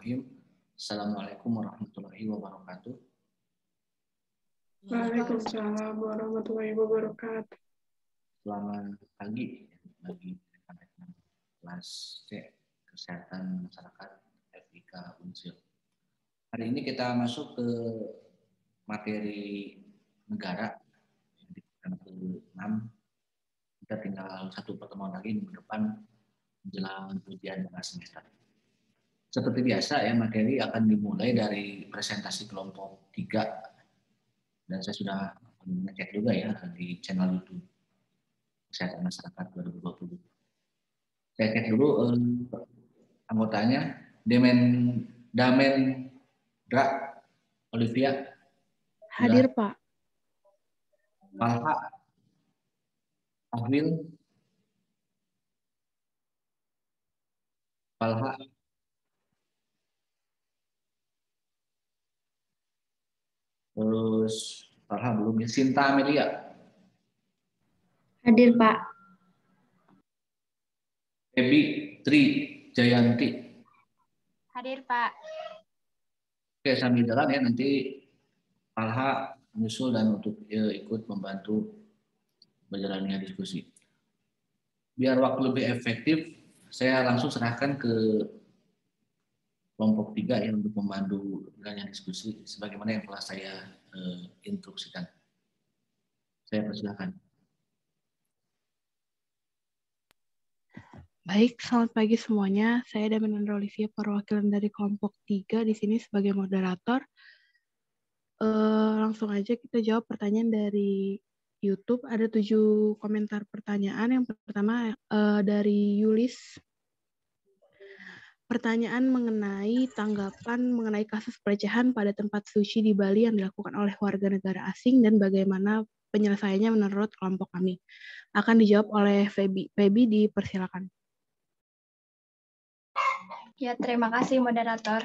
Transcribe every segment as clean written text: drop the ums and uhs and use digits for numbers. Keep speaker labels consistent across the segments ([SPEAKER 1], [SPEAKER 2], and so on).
[SPEAKER 1] Bismillahirrahmanirrahim. Assalamualaikum warahmatullahi wabarakatuh.
[SPEAKER 2] Waalaikumsalam warahmatullahi wabarakatuh.
[SPEAKER 1] Selamat pagi bagi rekan-rekan kelas C Kesehatan Masyarakat FIK Unsil. Hari ini kita masuk ke materi negara yang ke-6. Kita tinggal satu pertemuan lagi minggu depan menjelang ujian tengah semester. Seperti biasa ya, materi akan dimulai dari presentasi kelompok 3 dan saya sudah ngecek juga ya di channel YouTube Kesehatan Masyarakat 2020. Saya cek dulu anggotanya. Damendra Olivia
[SPEAKER 2] Hadir, Pak.
[SPEAKER 1] Palha Ahwil Palha terus Palha belum ya. Sinta Amelia
[SPEAKER 3] Hadir, Pak.
[SPEAKER 1] Ebi Tri Jayanti.
[SPEAKER 3] Hadir, Pak.
[SPEAKER 1] Oke, sambil jalan ya, nanti Palha menyusul dan untuk ikut membantu berjalannya diskusi. Biar waktu lebih efektif, saya langsung serahkan ke kelompok 3 yang untuk membantu berjalannya diskusi sebagaimana yang telah saya instruksikan. Saya persilakan.
[SPEAKER 2] Baik, selamat pagi semuanya. Saya Damendra Olivia, perwakilan dari kelompok 3 di sini sebagai moderator. Langsung aja kita jawab pertanyaan dari YouTube. Ada 7 komentar pertanyaan. Yang pertama dari Yulis. Pertanyaan mengenai tanggapan mengenai kasus pelecehan pada tempat suci di Bali yang dilakukan oleh warga negara asing dan bagaimana penyelesaiannya menurut kelompok kami. Akan dijawab oleh Feby. Feby, dipersilakan.
[SPEAKER 3] Ya, terima kasih moderator.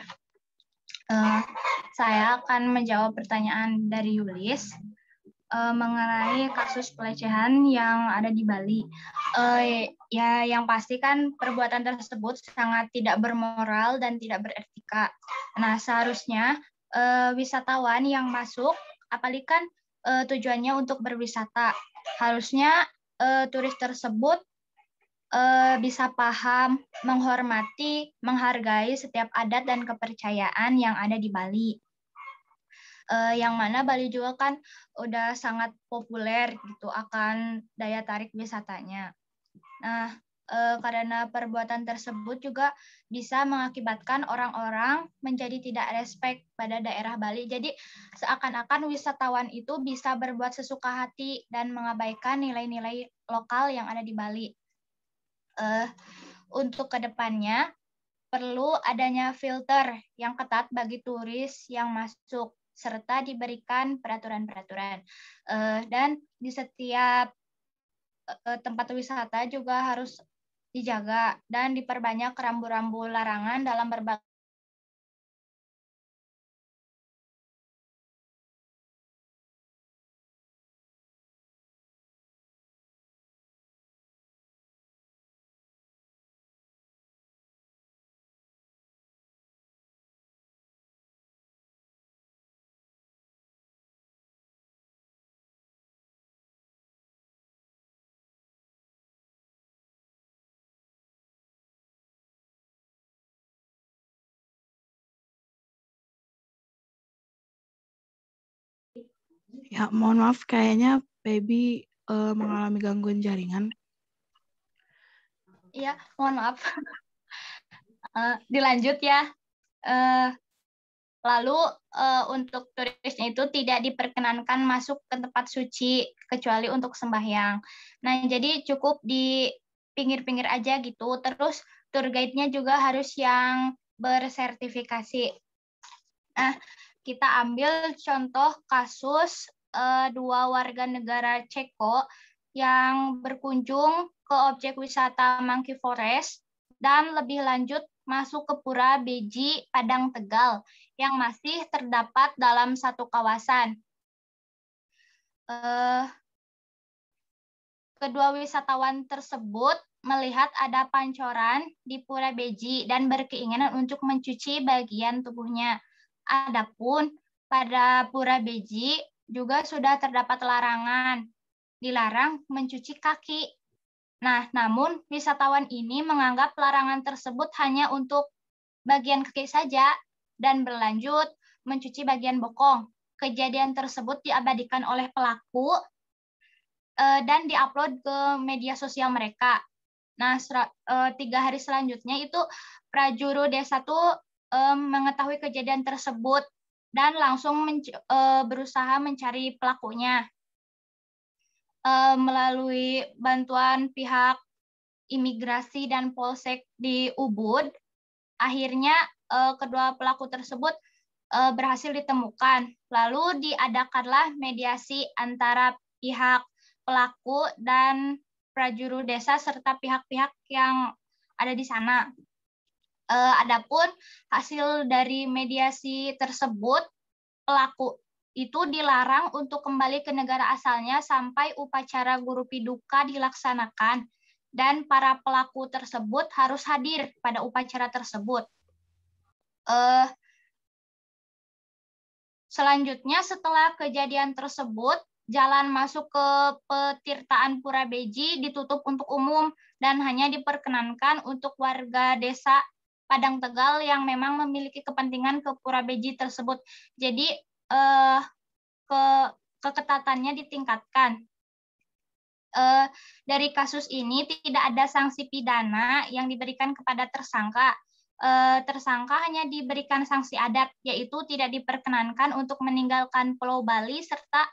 [SPEAKER 3] Saya akan menjawab pertanyaan dari Yulis mengenai kasus pelecehan yang ada di Bali. Ya, yang pasti kan perbuatan tersebut sangat tidak bermoral dan tidak beretika. Nah, seharusnya wisatawan yang masuk, apalagi kan tujuannya untuk berwisata, harusnya turis tersebut bisa paham, menghormati, menghargai setiap adat dan kepercayaan yang ada di Bali. Yang mana Bali juga kan udah sangat populer gitu akan daya tarik wisatanya. Nah, karena perbuatan tersebut juga bisa mengakibatkan orang-orang menjadi tidak respect pada daerah Bali. Jadi seakan-akan wisatawan itu bisa berbuat sesuka hati dan mengabaikan nilai-nilai lokal yang ada di Bali. Untuk kedepannya perlu adanya filter yang ketat bagi turis yang masuk serta diberikan peraturan-peraturan dan di setiap tempat wisata juga harus dijaga dan diperbanyak rambu-rambu larangan dalam berbagai
[SPEAKER 2] Ya, mohon maaf, kayaknya Feby mengalami gangguan jaringan.
[SPEAKER 3] Iya, mohon maaf. Dilanjut ya. Lalu untuk turisnya itu tidak diperkenankan masuk ke tempat suci kecuali untuk sembahyang. Nah, jadi cukup di pinggir-pinggir aja gitu. Terus tour guide-nya juga harus yang bersertifikasi. Nah, kita ambil contoh kasus 2 warga negara Ceko yang berkunjung ke objek wisata Monkey Forest dan lebih lanjut masuk ke Pura Beji Padang Tegal yang masih terdapat dalam satu kawasan. Kedua wisatawan tersebut melihat ada pancoran di Pura Beji dan berkeinginan untuk mencuci bagian tubuhnya. Adapun pada Pura Beji juga sudah terdapat larangan, dilarang mencuci kaki. Nah, namun wisatawan ini menganggap larangan tersebut hanya untuk bagian kaki saja dan berlanjut mencuci bagian bokong. Kejadian tersebut diabadikan oleh pelaku dan diupload ke media sosial mereka. Nah, 3 hari selanjutnya itu prajuru desa tuh mengetahui kejadian tersebut dan langsung berusaha mencari pelakunya. Melalui bantuan pihak imigrasi dan polsek di Ubud, akhirnya kedua pelaku tersebut berhasil ditemukan. Lalu diadakanlah mediasi antara pihak pelaku dan prajuru desa serta pihak-pihak yang ada di sana. Adapun hasil dari mediasi tersebut, pelaku itu dilarang untuk kembali ke negara asalnya sampai upacara guru piduka dilaksanakan dan para pelaku tersebut harus hadir pada upacara tersebut. Selanjutnya setelah kejadian tersebut, jalan masuk ke Petirtaan Pura Beji ditutup untuk umum dan hanya diperkenankan untuk warga desa Padang Tegal yang memang memiliki kepentingan ke Pura Beji tersebut. Jadi keketatannya ditingkatkan. Dari kasus ini tidak ada sanksi pidana yang diberikan kepada tersangka. Tersangka hanya diberikan sanksi adat, yaitu tidak diperkenankan untuk meninggalkan Pulau Bali serta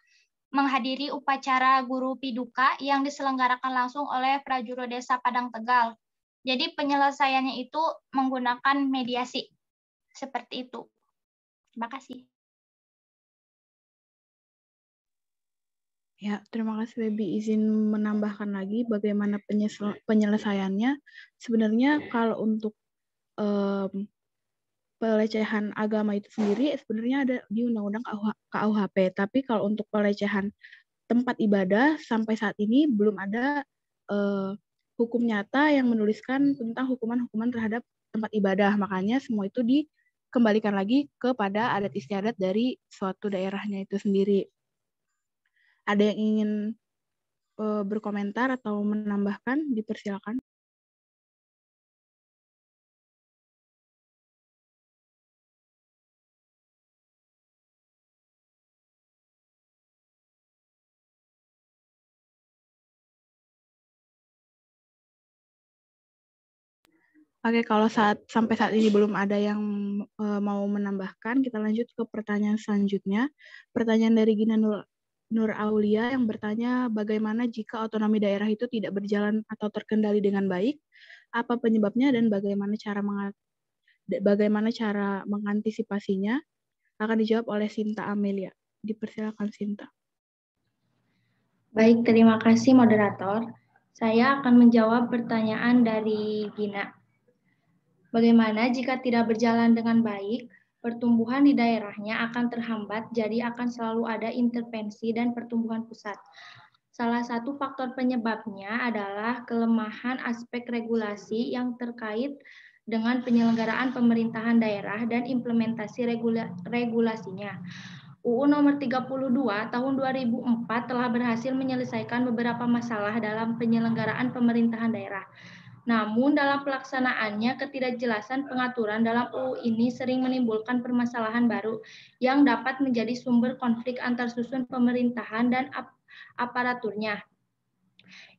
[SPEAKER 3] menghadiri upacara guru piduka yang diselenggarakan langsung oleh prajuru desa Padang Tegal. Jadi penyelesaiannya itu menggunakan mediasi. Seperti itu. Terima kasih.
[SPEAKER 2] Ya, terima kasih Baby. Izin menambahkan lagi bagaimana penyelesaiannya. Sebenarnya kalau untuk pelecehan agama itu sendiri sebenarnya ada di Undang-Undang KUHP, tapi kalau untuk pelecehan tempat ibadah sampai saat ini belum ada hukum nyata yang menuliskan tentang hukuman-hukuman terhadap tempat ibadah. Makanya semua itu dikembalikan lagi kepada adat istiadat dari suatu daerahnya itu sendiri. Ada yang ingin berkomentar atau menambahkan? Dipersilakan. Oke, kalau sampai saat ini belum ada yang mau menambahkan, kita lanjut ke pertanyaan selanjutnya. Pertanyaan dari Gina Nur Aulia yang bertanya, bagaimana jika otonomi daerah itu tidak berjalan atau terkendali dengan baik? Apa penyebabnya dan bagaimana cara mengantisipasinya? Akan dijawab oleh Sinta Amelia. Dipersilakan Sinta.
[SPEAKER 4] Baik, terima kasih moderator. Saya akan menjawab pertanyaan dari Gina. Bagaimana jika tidak berjalan dengan baik, pertumbuhan di daerahnya akan terhambat, jadi akan selalu ada intervensi dan pertumbuhan pusat. Salah satu faktor penyebabnya adalah kelemahan aspek regulasi yang terkait dengan penyelenggaraan pemerintahan daerah dan implementasi regulasinya. UU nomor 32 tahun 2004 telah berhasil menyelesaikan beberapa masalah dalam penyelenggaraan pemerintahan daerah. Namun dalam pelaksanaannya ketidakjelasan pengaturan dalam UU ini sering menimbulkan permasalahan baru yang dapat menjadi sumber konflik antar susun pemerintahan dan aparaturnya,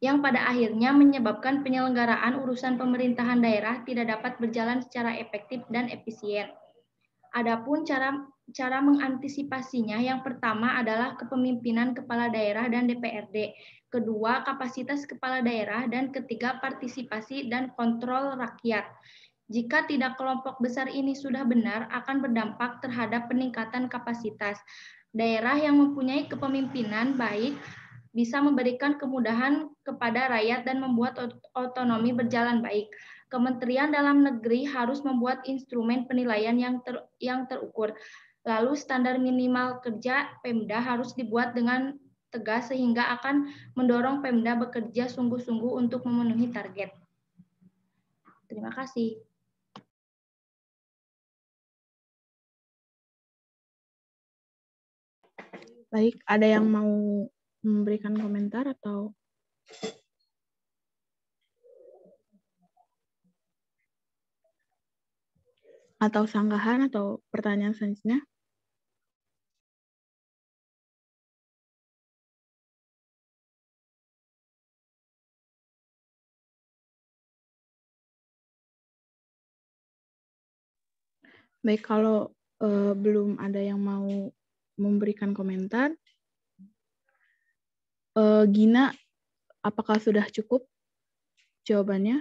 [SPEAKER 4] yang pada akhirnya menyebabkan penyelenggaraan urusan pemerintahan daerah tidak dapat berjalan secara efektif dan efisien. Adapun cara mengantisipasinya, yang pertama adalah kepemimpinan kepala daerah dan DPRD, kedua kapasitas kepala daerah, dan ketiga partisipasi dan kontrol rakyat. Jika tidak kelompok besar ini sudah benar, akan berdampak terhadap peningkatan kapasitas. Daerah yang mempunyai kepemimpinan baik bisa memberikan kemudahan kepada rakyat dan membuat otonomi berjalan baik. Kementerian Dalam Negeri harus membuat instrumen penilaian yang terukur. Lalu standar minimal kerja Pemda harus dibuat dengan tegas sehingga akan mendorong Pemda bekerja sungguh-sungguh untuk memenuhi target. Terima kasih.
[SPEAKER 2] Baik, ada yang mau memberikan komentar atau sanggahan atau pertanyaan selanjutnya? Baik, kalau belum ada yang mau memberikan komentar, Gina, apakah sudah cukup jawabannya?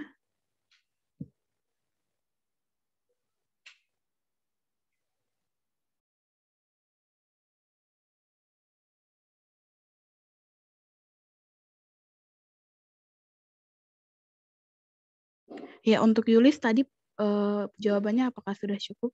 [SPEAKER 2] Ya, untuk Yulis tadi jawabannya apakah sudah cukup?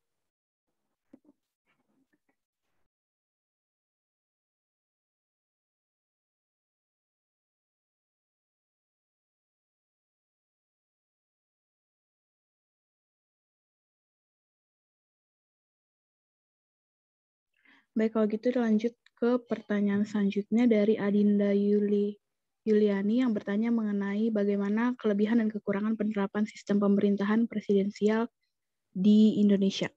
[SPEAKER 2] Baik, kalau gitu lanjut ke pertanyaan selanjutnya dari Adinda Yuliani yang bertanya mengenai bagaimana kelebihan dan kekurangan penerapan sistem pemerintahan presidensial di Indonesia.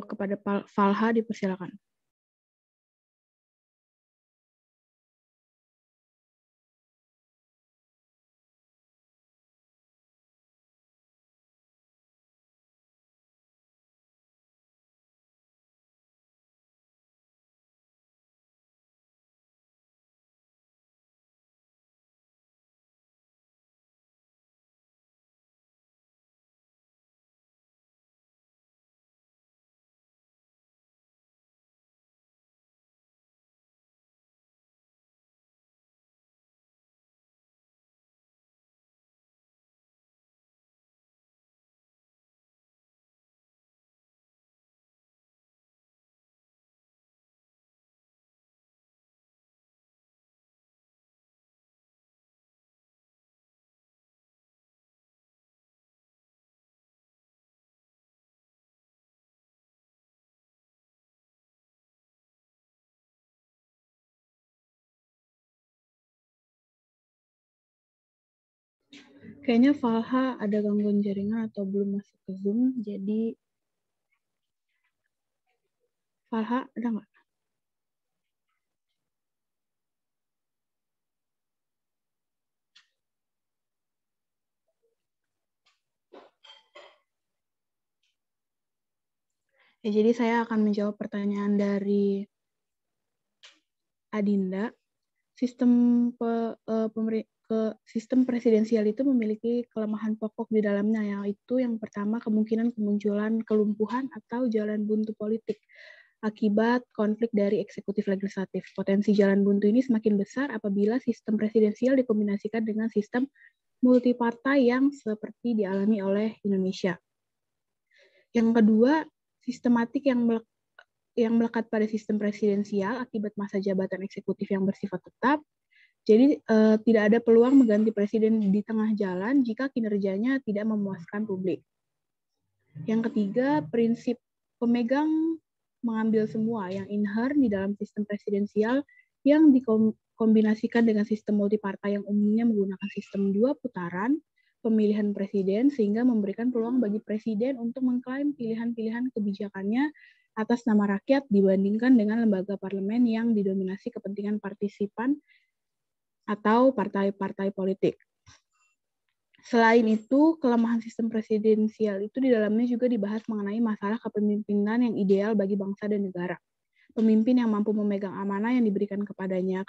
[SPEAKER 2] Kepada Falha dipersilakan. Kayaknya Falha ada gangguan jaringan atau belum masuk ke Zoom, jadi Falha ada nggak? Ya, jadi saya akan menjawab pertanyaan dari Adinda. Sistem presidensial itu memiliki kelemahan pokok di dalamnya, yaitu yang pertama kemungkinan kemunculan kelumpuhan atau jalan buntu politik akibat konflik dari eksekutif legislatif. Potensi jalan buntu ini semakin besar apabila sistem presidensial dikombinasikan dengan sistem multipartai yang seperti dialami oleh Indonesia. Yang kedua, sistematik yang melekat pada sistem presidensial akibat masa jabatan eksekutif yang bersifat tetap. Jadi tidak ada peluang mengganti presiden di tengah jalan jika kinerjanya tidak memuaskan publik. Yang ketiga, prinsip pemegang mengambil semua yang inherent di dalam sistem presidensial yang dikombinasikan dengan sistem multipartai yang umumnya menggunakan sistem 2 putaran pemilihan presiden sehingga memberikan peluang bagi presiden untuk mengklaim pilihan-pilihan kebijakannya atas nama rakyat dibandingkan dengan lembaga parlemen yang didominasi kepentingan partisipan atau partai-partai politik. Selain itu, kelemahan sistem presidensial itu di dalamnya juga dibahas mengenai masalah kepemimpinan yang ideal bagi bangsa dan negara. Pemimpin yang mampu memegang amanah yang diberikan kepadanya,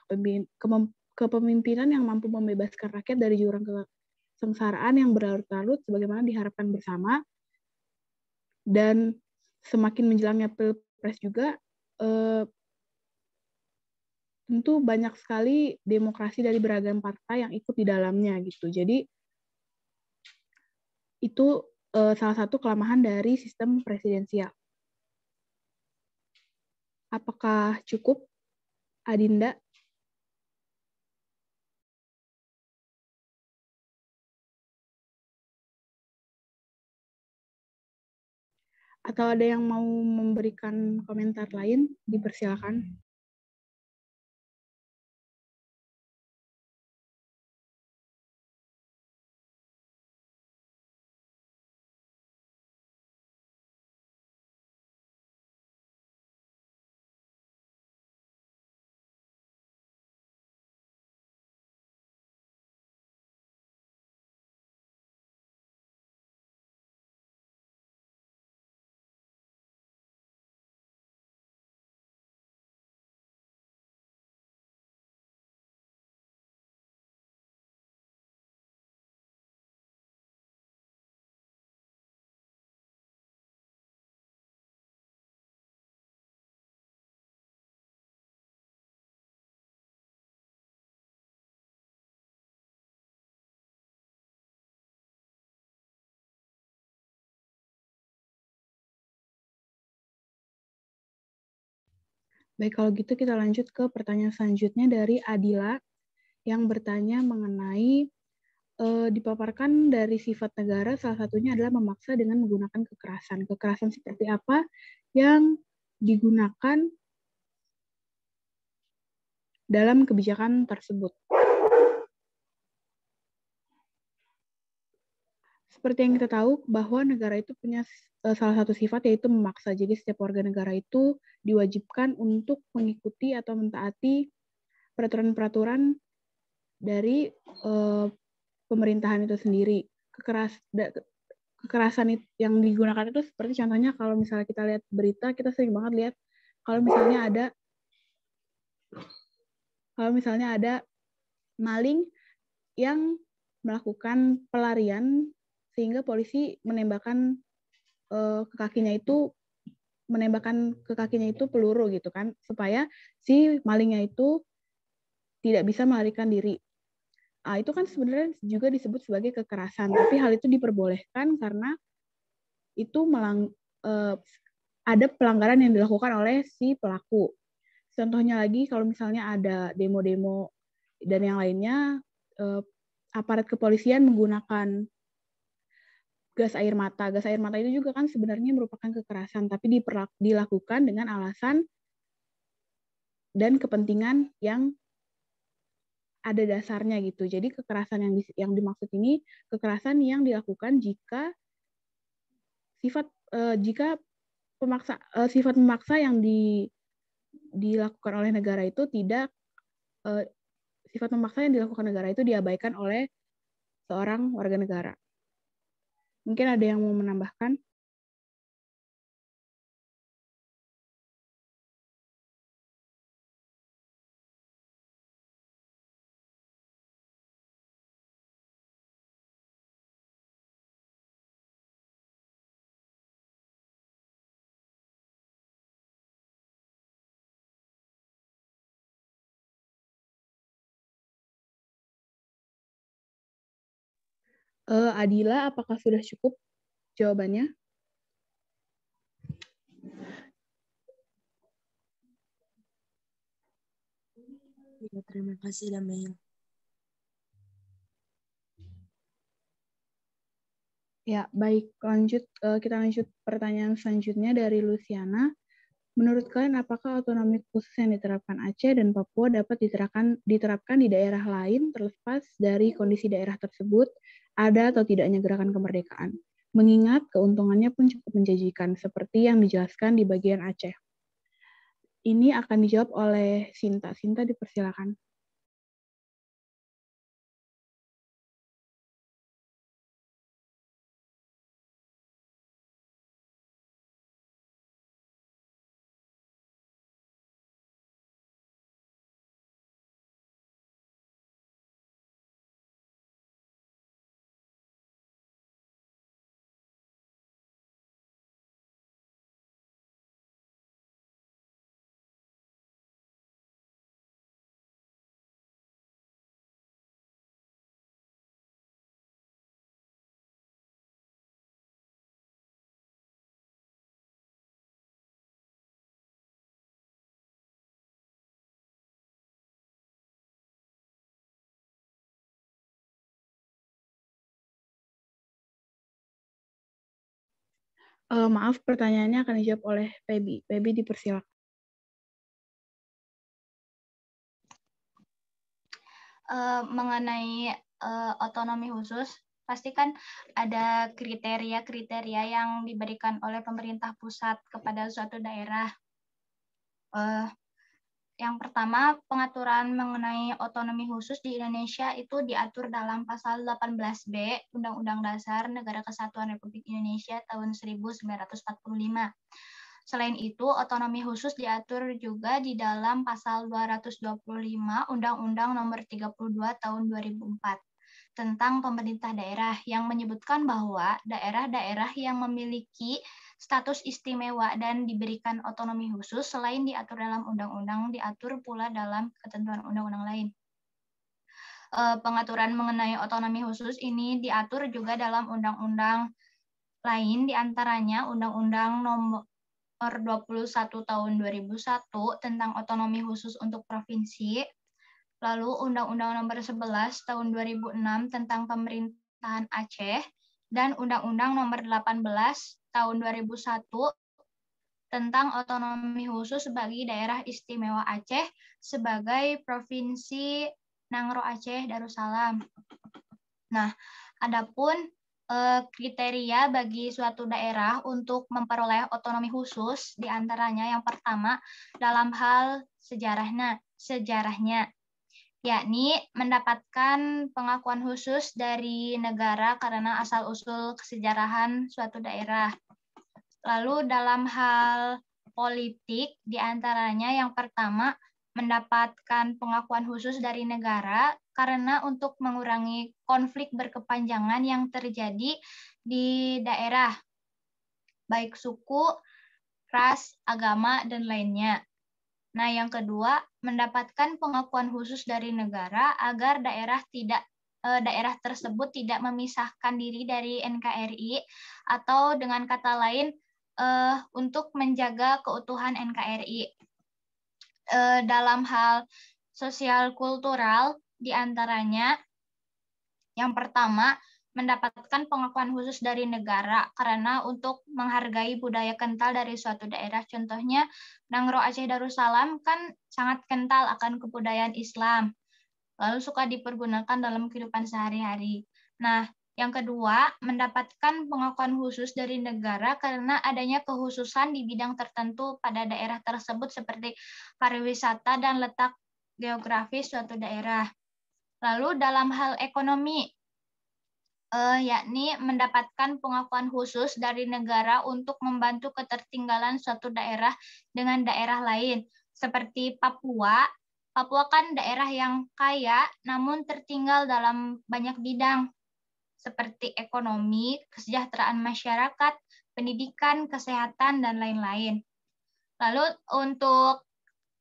[SPEAKER 2] kepemimpinan yang mampu membebaskan rakyat dari jurang kesengsaraan yang berlarut-larut sebagaimana diharapkan bersama, dan semakin menjelamnya Pilpres juga, tentu banyak sekali demokrasi dari beragam partai yang ikut di dalamnya gitu. Jadi itu salah satu kelemahan dari sistem presidensial. Apakah cukup, Adinda? Atau ada yang mau memberikan komentar lain? Dipersilakan. Baik, kalau gitu kita lanjut ke pertanyaan selanjutnya dari Adila yang bertanya mengenai dipaparkan dari sifat negara, salah satunya adalah memaksa dengan menggunakan kekerasan. Kekerasan seperti apa yang digunakan dalam kebijakan tersebut? Seperti yang kita tahu bahwa negara itu punya salah satu sifat yaitu memaksa. Jadi setiap warga negara itu diwajibkan untuk mengikuti atau mentaati peraturan-peraturan dari pemerintahan itu sendiri. Kekerasan yang digunakan itu seperti contohnya kalau misalnya kita lihat berita, kita sering banget lihat kalau misalnya ada maling yang melakukan pelarian sehingga polisi menembakkan ke kakinya itu peluru gitu kan, supaya si malingnya itu tidak bisa melarikan diri. Itu kan sebenarnya juga disebut sebagai kekerasan, tapi hal itu diperbolehkan karena itu ada pelanggaran yang dilakukan oleh si pelaku. Contohnya lagi kalau misalnya ada demo-demo dan yang lainnya, aparat kepolisian menggunakan gas air mata. Gas air mata itu juga kan sebenarnya merupakan kekerasan, tapi dilakukan dengan alasan dan kepentingan yang ada dasarnya gitu. Jadi kekerasan yang dimaksud ini kekerasan yang dilakukan jika sifat memaksa yang dilakukan oleh negara itu tidak sifat memaksa yang dilakukan negara itu diabaikan oleh seorang warga negara. Mungkin ada yang mau menambahkan? Adila, apakah sudah cukup jawabannya?
[SPEAKER 5] Ya, terima kasih, Damel.
[SPEAKER 2] Ya, baik. Kita lanjut pertanyaan selanjutnya dari Luciana. Menurut kalian, apakah otonomi khusus yang diterapkan Aceh dan Papua dapat diterapkan di daerah lain terlepas dari kondisi daerah tersebut, ada atau tidaknya gerakan kemerdekaan? Mengingat keuntungannya pun cukup menjanjikan, seperti yang dijelaskan di bagian Aceh. Ini akan dijawab oleh Sinta. Sinta, dipersilakan. Maaf, pertanyaannya akan dijawab oleh Pebi. Pebi dipersilakan.
[SPEAKER 3] Mengenai otonomi khusus, pasti kan ada kriteria-kriteria yang diberikan oleh pemerintah pusat kepada suatu daerah. Yang pertama, pengaturan mengenai otonomi khusus di Indonesia itu diatur dalam pasal 18B Undang-Undang Dasar Negara Kesatuan Republik Indonesia tahun 1945. Selain itu, otonomi khusus diatur juga di dalam pasal 225 Undang-Undang Nomor 32 Tahun 2004 tentang pemerintah daerah yang menyebutkan bahwa daerah-daerah yang memiliki status istimewa dan diberikan otonomi khusus selain diatur dalam undang-undang diatur pula dalam ketentuan undang-undang lain. Pengaturan mengenai otonomi khusus ini diatur juga dalam undang-undang lain, diantaranya Undang-Undang Nomor 21 Tahun 2001 tentang otonomi khusus untuk provinsi, lalu Undang-Undang Nomor 11 Tahun 2006 tentang pemerintahan Aceh, dan Undang-Undang Nomor 18 Tahun 2001 tentang otonomi khusus bagi daerah istimewa Aceh sebagai Provinsi Nangro Aceh Darussalam. Nah, adapun kriteria bagi suatu daerah untuk memperoleh otonomi khusus diantaranya yang pertama dalam hal sejarahnya, yakni mendapatkan pengakuan khusus dari negara karena asal-usul kesejarahan suatu daerah. Lalu dalam hal politik, diantaranya yang pertama mendapatkan pengakuan khusus dari negara karena untuk mengurangi konflik berkepanjangan yang terjadi di daerah, baik suku, ras, agama, dan lainnya. Nah, yang kedua, mendapatkan pengakuan khusus dari negara agar daerah tersebut tidak memisahkan diri dari NKRI atau dengan kata lain untuk menjaga keutuhan NKRI. Dalam hal sosial kultural, diantaranya yang pertama mendapatkan pengakuan khusus dari negara karena untuk menghargai budaya kental dari suatu daerah. Contohnya, Nangro Aceh Darussalam kan sangat kental akan kebudayaan Islam, lalu suka dipergunakan dalam kehidupan sehari-hari. Nah, yang kedua, mendapatkan pengakuan khusus dari negara karena adanya kekhususan di bidang tertentu pada daerah tersebut seperti pariwisata dan letak geografis suatu daerah. Lalu dalam hal ekonomi, yakni mendapatkan pengakuan khusus dari negara untuk membantu ketertinggalan suatu daerah dengan daerah lain. Seperti Papua, Papua kan daerah yang kaya namun tertinggal dalam banyak bidang, seperti ekonomi, kesejahteraan masyarakat, pendidikan, kesehatan, dan lain-lain. Lalu untuk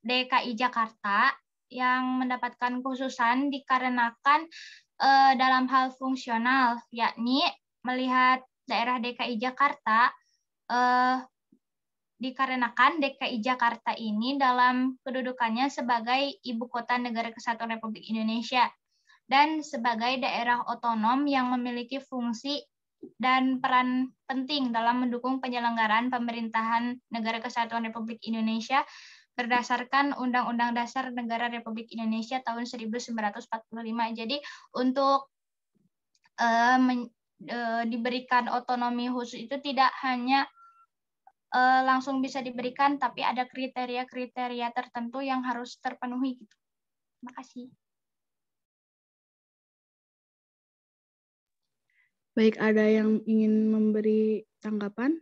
[SPEAKER 3] DKI Jakarta yang mendapatkan khususan dikarenakan dalam hal fungsional, yakni melihat daerah DKI Jakarta dikarenakan DKI Jakarta ini dalam kedudukannya sebagai Ibu Kota Negara Kesatuan Republik Indonesia dan sebagai daerah otonom yang memiliki fungsi dan peran penting dalam mendukung penyelenggaraan pemerintahan Negara Kesatuan Republik Indonesia berdasarkan Undang-Undang Dasar Negara Republik Indonesia tahun 1945. Jadi untuk diberikan otonomi khusus itu tidak hanya langsung bisa diberikan, tapi ada kriteria-kriteria tertentu yang harus terpenuhi. Gitu. Terima kasih.
[SPEAKER 2] Baik, ada yang ingin memberi tanggapan?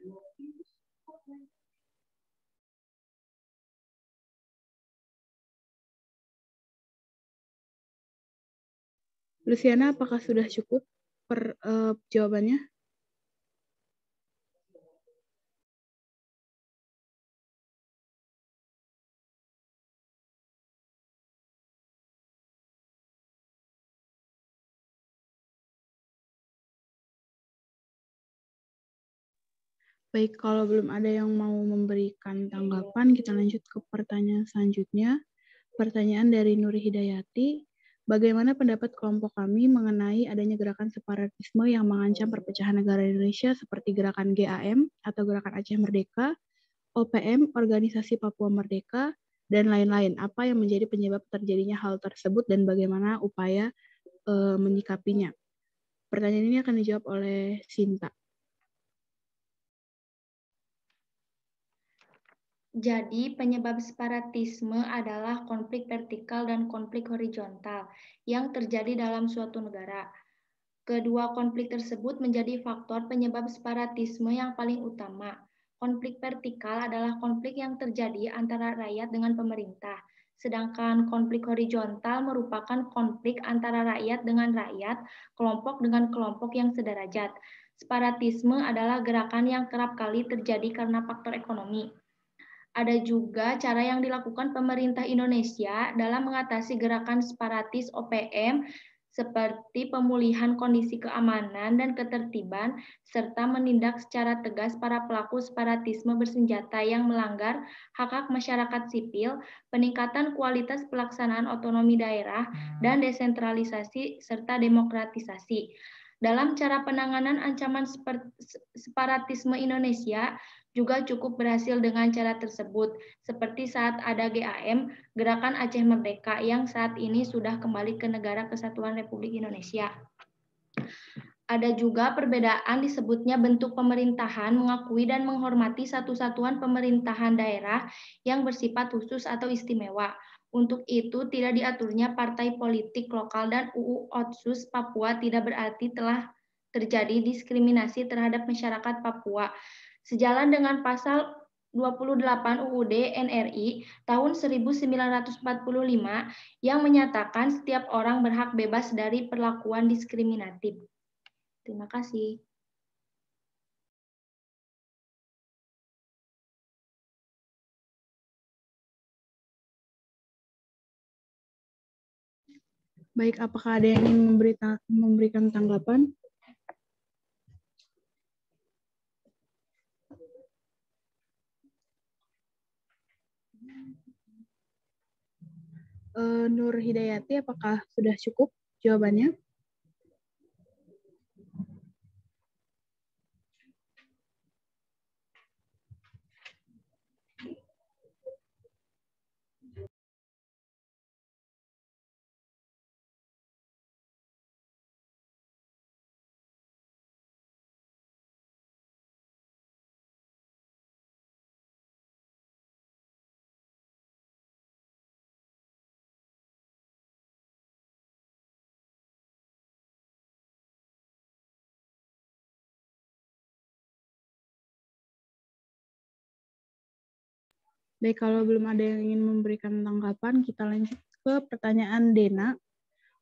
[SPEAKER 2] Luciana, apakah sudah cukup jawabannya? Baik, kalau belum ada yang mau memberikan tanggapan, kita lanjut ke pertanyaan selanjutnya. Pertanyaan dari Nuri Hidayati, Bagaimana pendapat kelompok kami mengenai adanya gerakan separatisme yang mengancam perpecahan negara Indonesia seperti gerakan GAM atau Gerakan Aceh Merdeka, OPM, Organisasi Papua Merdeka, dan lain-lain. Apa yang menjadi penyebab terjadinya hal tersebut dan bagaimana upaya menyikapinya? Pertanyaan ini akan dijawab oleh Sinta.
[SPEAKER 4] Jadi, penyebab separatisme adalah konflik vertikal dan konflik horizontal yang terjadi dalam suatu negara. Kedua konflik tersebut menjadi faktor penyebab separatisme yang paling utama. Konflik vertikal adalah konflik yang terjadi antara rakyat dengan pemerintah, sedangkan konflik horizontal merupakan konflik antara rakyat dengan rakyat, kelompok dengan kelompok yang sederajat. Separatisme adalah gerakan yang kerap kali terjadi karena faktor ekonomi. Ada juga cara yang dilakukan pemerintah Indonesia dalam mengatasi gerakan separatis OPM seperti pemulihan kondisi keamanan dan ketertiban serta menindak secara tegas para pelaku separatisme bersenjata yang melanggar hak-hak masyarakat sipil, peningkatan kualitas pelaksanaan otonomi daerah, dan desentralisasi serta demokratisasi. Dalam cara penanganan ancaman separatisme Indonesia, juga cukup berhasil dengan cara tersebut, seperti saat ada GAM, Gerakan Aceh Merdeka, yang saat ini sudah kembali ke Negara Kesatuan Republik Indonesia. Ada juga perbedaan disebutnya bentuk pemerintahan mengakui dan menghormati satu satuan pemerintahan daerah yang bersifat khusus atau istimewa. Untuk itu, tidak diaturnya partai politik lokal dan UU Otsus Papua tidak berarti telah terjadi diskriminasi terhadap masyarakat Papua. Sejalan dengan pasal 28 UUD NRI tahun 1945 yang menyatakan setiap orang berhak bebas dari perlakuan diskriminatif. Terima kasih.
[SPEAKER 2] Baik, apakah ada yang ingin memberikan tanggapan? Nur Hidayati, apakah sudah cukup jawabannya? Baik, kalau belum ada yang ingin memberikan tanggapan, kita lanjut ke pertanyaan Dena.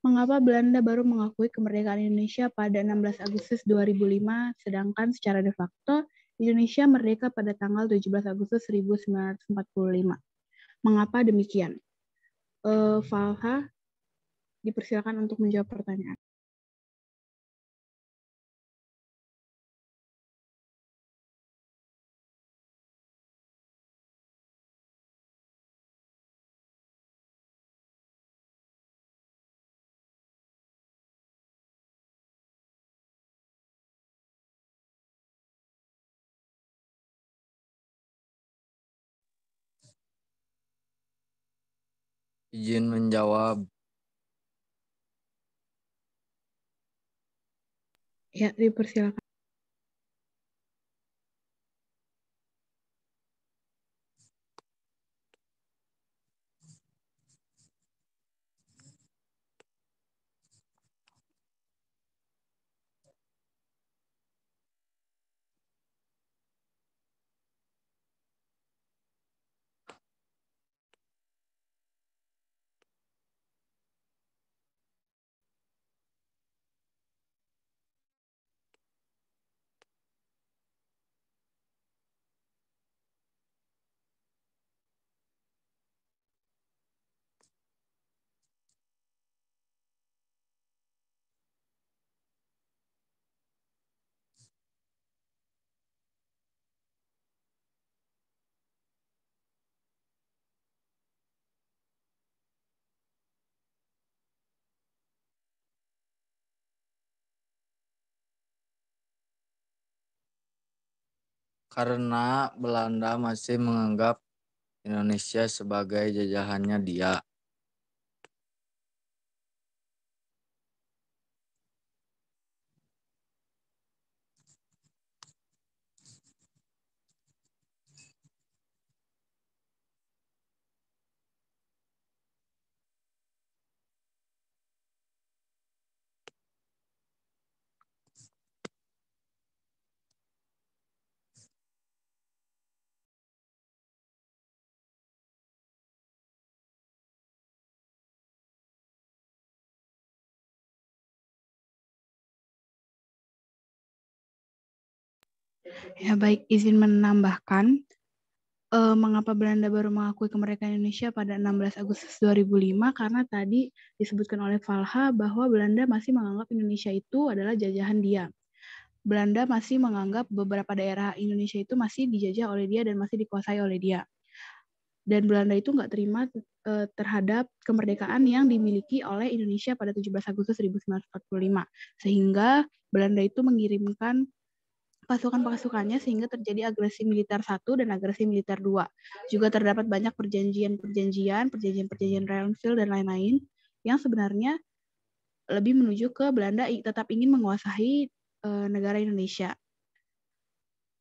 [SPEAKER 2] Mengapa Belanda baru mengakui kemerdekaan Indonesia pada 16 Agustus 2005, sedangkan secara de facto Indonesia merdeka pada tanggal 17 Agustus 1945? Mengapa demikian? Falha, dipersilakan untuk menjawab pertanyaan.
[SPEAKER 6] Izin menjawab.
[SPEAKER 2] Ya, dipersilakan.
[SPEAKER 6] Karena Belanda masih menganggap Indonesia sebagai jajahannya dia.
[SPEAKER 2] Ya baik, izin menambahkan mengapa Belanda baru mengakui kemerdekaan Indonesia pada 16 Agustus 2005 karena tadi disebutkan oleh Falha bahwa Belanda masih menganggap Indonesia itu adalah jajahan dia. Belanda masih menganggap beberapa daerah Indonesia itu masih dijajah oleh dia dan masih dikuasai oleh dia. Dan Belanda itu nggak terima terhadap kemerdekaan yang dimiliki oleh Indonesia pada 17 Agustus 1945. Sehingga Belanda itu mengirimkan pasukan-pasukannya sehingga terjadi agresi militer 1 dan agresi militer 2. Juga terdapat banyak perjanjian Renville dan lain-lain yang sebenarnya lebih menuju ke Belanda tetap ingin menguasai negara Indonesia.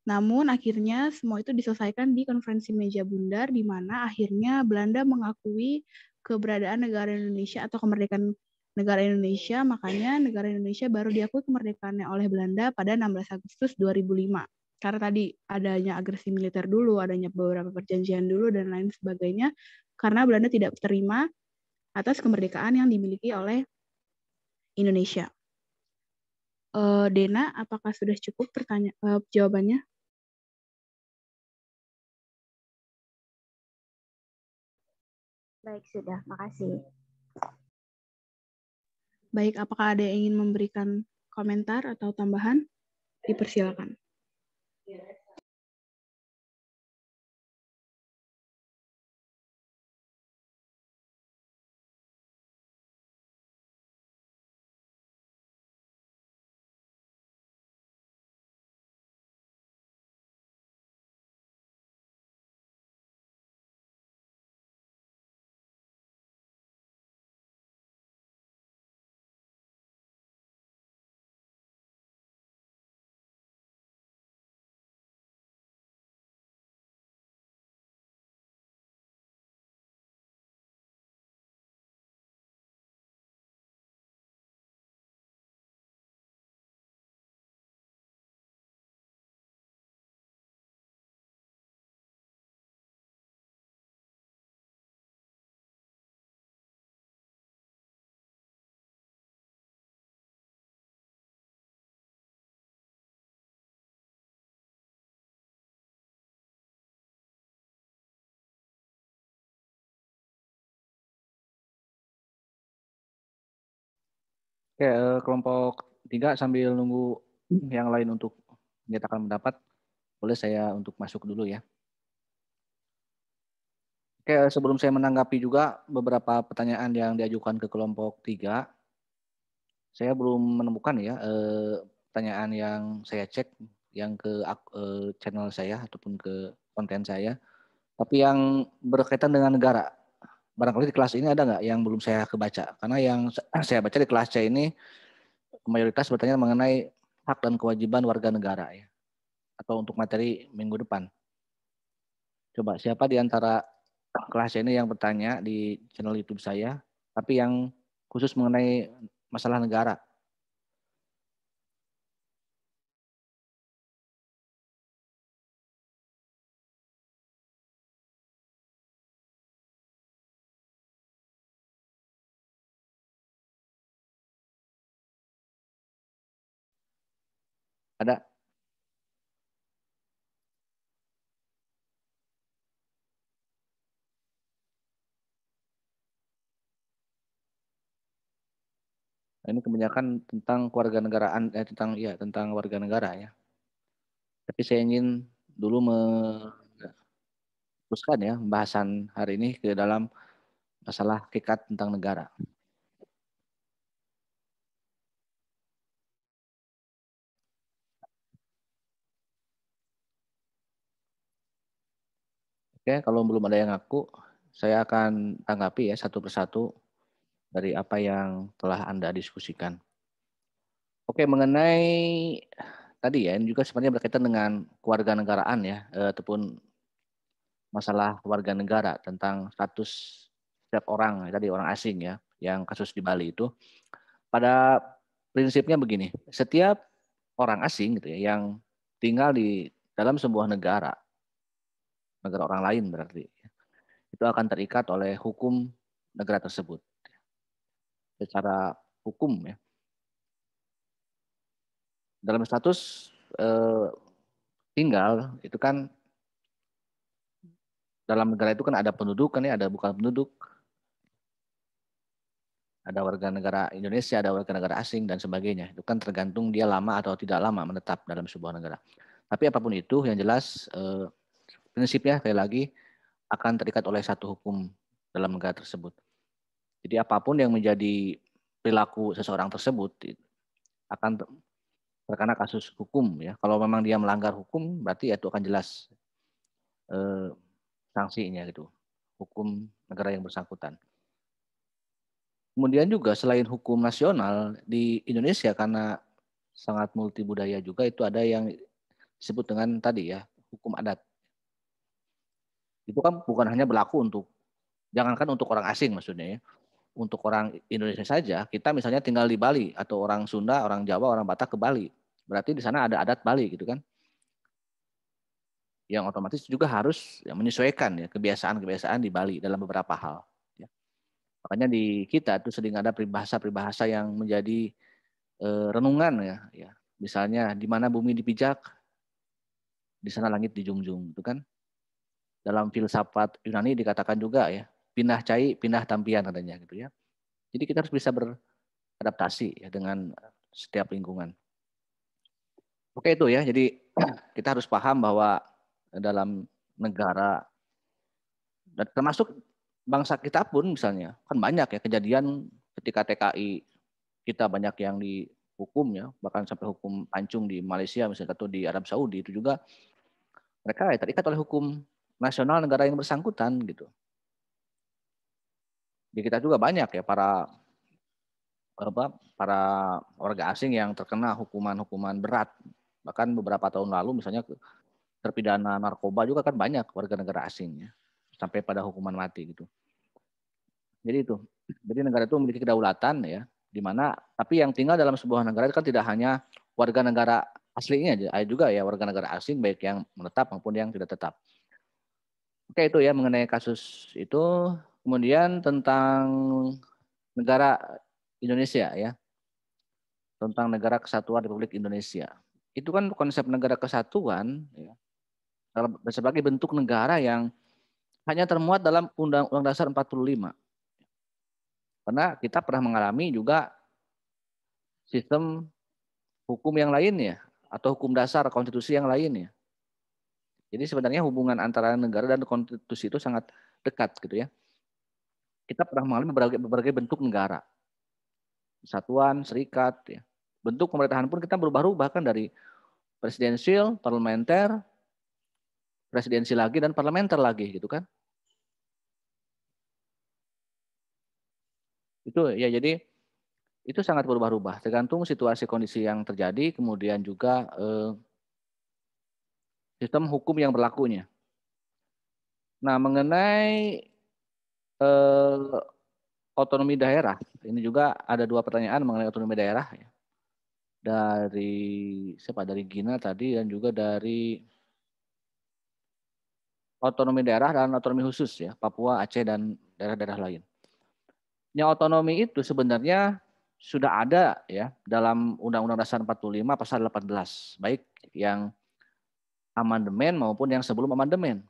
[SPEAKER 2] Namun akhirnya semua itu diselesaikan di konferensi meja bundar di mana akhirnya Belanda mengakui keberadaan negara Indonesia atau kemerdekaan negara Indonesia, makanya negara Indonesia baru diakui kemerdekaannya oleh Belanda pada 16 Agustus 2005. Karena tadi adanya agresi militer dulu, adanya beberapa perjanjian dulu dan lain sebagainya, karena Belanda tidak terima atas kemerdekaan yang dimiliki oleh Indonesia. Dena, apakah sudah cukup jawabannya?
[SPEAKER 7] Baik, sudah. Makasih.
[SPEAKER 2] Baik, apakah ada yang ingin memberikan komentar atau tambahan? Dipersilakan.
[SPEAKER 8] Oke, kelompok 3 sambil nunggu yang lain untuk menyatakan pendapat, boleh saya untuk masuk dulu ya. Oke, sebelum saya menanggapi juga beberapa pertanyaan yang diajukan ke kelompok 3, saya belum menemukan ya pertanyaan yang saya cek yang ke channel saya ataupun ke konten saya, tapi yang berkaitan dengan negara. Barangkali di kelas ini ada nggak yang belum saya kebaca? Karena yang saya baca di kelas C ini mayoritas bertanya mengenai hak dan kewajiban warga negara ya, atau untuk materi minggu depan. Coba siapa di antara kelas ini yang bertanya di channel YouTube saya, tapi yang khusus mengenai masalah negara? Ada? Ini kebanyakan tentang kewarganegaraan, tentang warga negara ya. Tapi saya ingin dulu meneruskan ya pembahasan hari ini ke dalam masalah hakikat tentang negara. Oke, kalau belum ada yang ngaku, saya akan tanggapi ya satu persatu dari apa yang telah Anda diskusikan. Oke, mengenai tadi ya, ini juga sebenarnya berkaitan dengan kewarganegaraan ya, ataupun masalah warga negara tentang status setiap orang, tadi orang asing ya, yang kasus di Bali itu. Pada prinsipnya begini, setiap orang asing gitu ya, yang tinggal di dalam sebuah negara orang lain berarti, itu akan terikat oleh hukum negara tersebut. Secara hukum ya. Dalam status tinggal itu kan dalam negara itu kan ada penduduk kan ya, ada bukan penduduk. Ada warga negara Indonesia, ada warga negara asing dan sebagainya. Itu kan tergantung dia lama atau tidak lama menetap dalam sebuah negara. Tapi apapun itu yang jelas prinsipnya sekali lagi akan terikat oleh satu hukum dalam negara tersebut. Jadi apapun yang menjadi perilaku seseorang tersebut akan terkena kasus hukum ya. Kalau memang dia melanggar hukum berarti itu akan jelas sanksinya gitu. Hukum negara yang bersangkutan. Kemudian juga selain hukum nasional di Indonesia karena sangat multi budaya juga itu ada yang disebut dengan tadi ya hukum adat. Itu kan bukan hanya berlaku untuk jangankan untuk orang asing maksudnya ya. Untuk orang Indonesia saja, kita misalnya tinggal di Bali atau orang Sunda, orang Jawa, orang Batak ke Bali. Berarti di sana ada adat Bali gitu kan. Yang otomatis juga harus ya, menyesuaikan ya kebiasaan-kebiasaan di Bali dalam beberapa hal. Ya. Makanya di kita itu sering ada peribahasa-peribahasa yang menjadi renungan ya. Misalnya di mana bumi dipijak, di sana langit dijunjung, itu kan. Dalam filsafat Yunani dikatakan juga ya, pindah cai, pindah tampian katanya gitu ya. Jadi kita harus bisa beradaptasi ya dengan setiap lingkungan. Oke itu ya, jadi kita harus paham bahwa dalam negara, termasuk bangsa kita pun misalnya, kan banyak ya kejadian ketika TKI kita banyak yang dihukum ya, bahkan sampai hukum pancung di Malaysia misalnya atau di Arab Saudi itu juga mereka ya terikat oleh hukum nasional negara yang bersangkutan gitu. Di kita juga banyak ya para warga asing yang terkena hukuman-hukuman berat. Bahkan beberapa tahun lalu misalnya terpidana narkoba juga kan banyak warga negara asing ya, sampai pada hukuman mati gitu. Jadi itu. Jadi negara itu memiliki kedaulatan ya, di mana tapi yang tinggal dalam sebuah negara itu kan tidak hanya warga negara aslinya aja, ada juga ya warga negara asing baik yang menetap maupun yang tidak tetap. Oke itu ya mengenai kasus itu. Kemudian tentang negara Indonesia ya. Tentang Negara Kesatuan Republik Indonesia. Itu kan konsep negara kesatuan ya, sebagai bentuk negara yang hanya termuat dalam Undang-Undang Dasar 45. Karena kita pernah mengalami juga sistem hukum yang lainnya atau hukum dasar konstitusi yang lainnya. Jadi sebenarnya hubungan antara negara dan konstitusi itu sangat dekat gitu ya. Kita pernah mengalami berbagai bentuk negara. Kesatuan, serikat ya. Bentuk pemerintahan pun kita berubah-ubah kan dari presidensial, parlementer, presidensi lagi dan parlementer lagi gitu kan. Itu ya jadi itu sangat berubah-ubah tergantung situasi kondisi yang terjadi kemudian juga sistem hukum yang berlakunya. Nah, mengenai otonomi daerah, ini juga ada dua pertanyaan mengenai otonomi daerah ya. Dari Gina tadi dan juga dari otonomi daerah dan otonomi khusus ya, Papua, Aceh dan daerah-daerah lain. Yang otonomi itu sebenarnya sudah ada ya dalam Undang-Undang Dasar 45 pasal 18, baik yang amandemen maupun yang sebelum amandemen.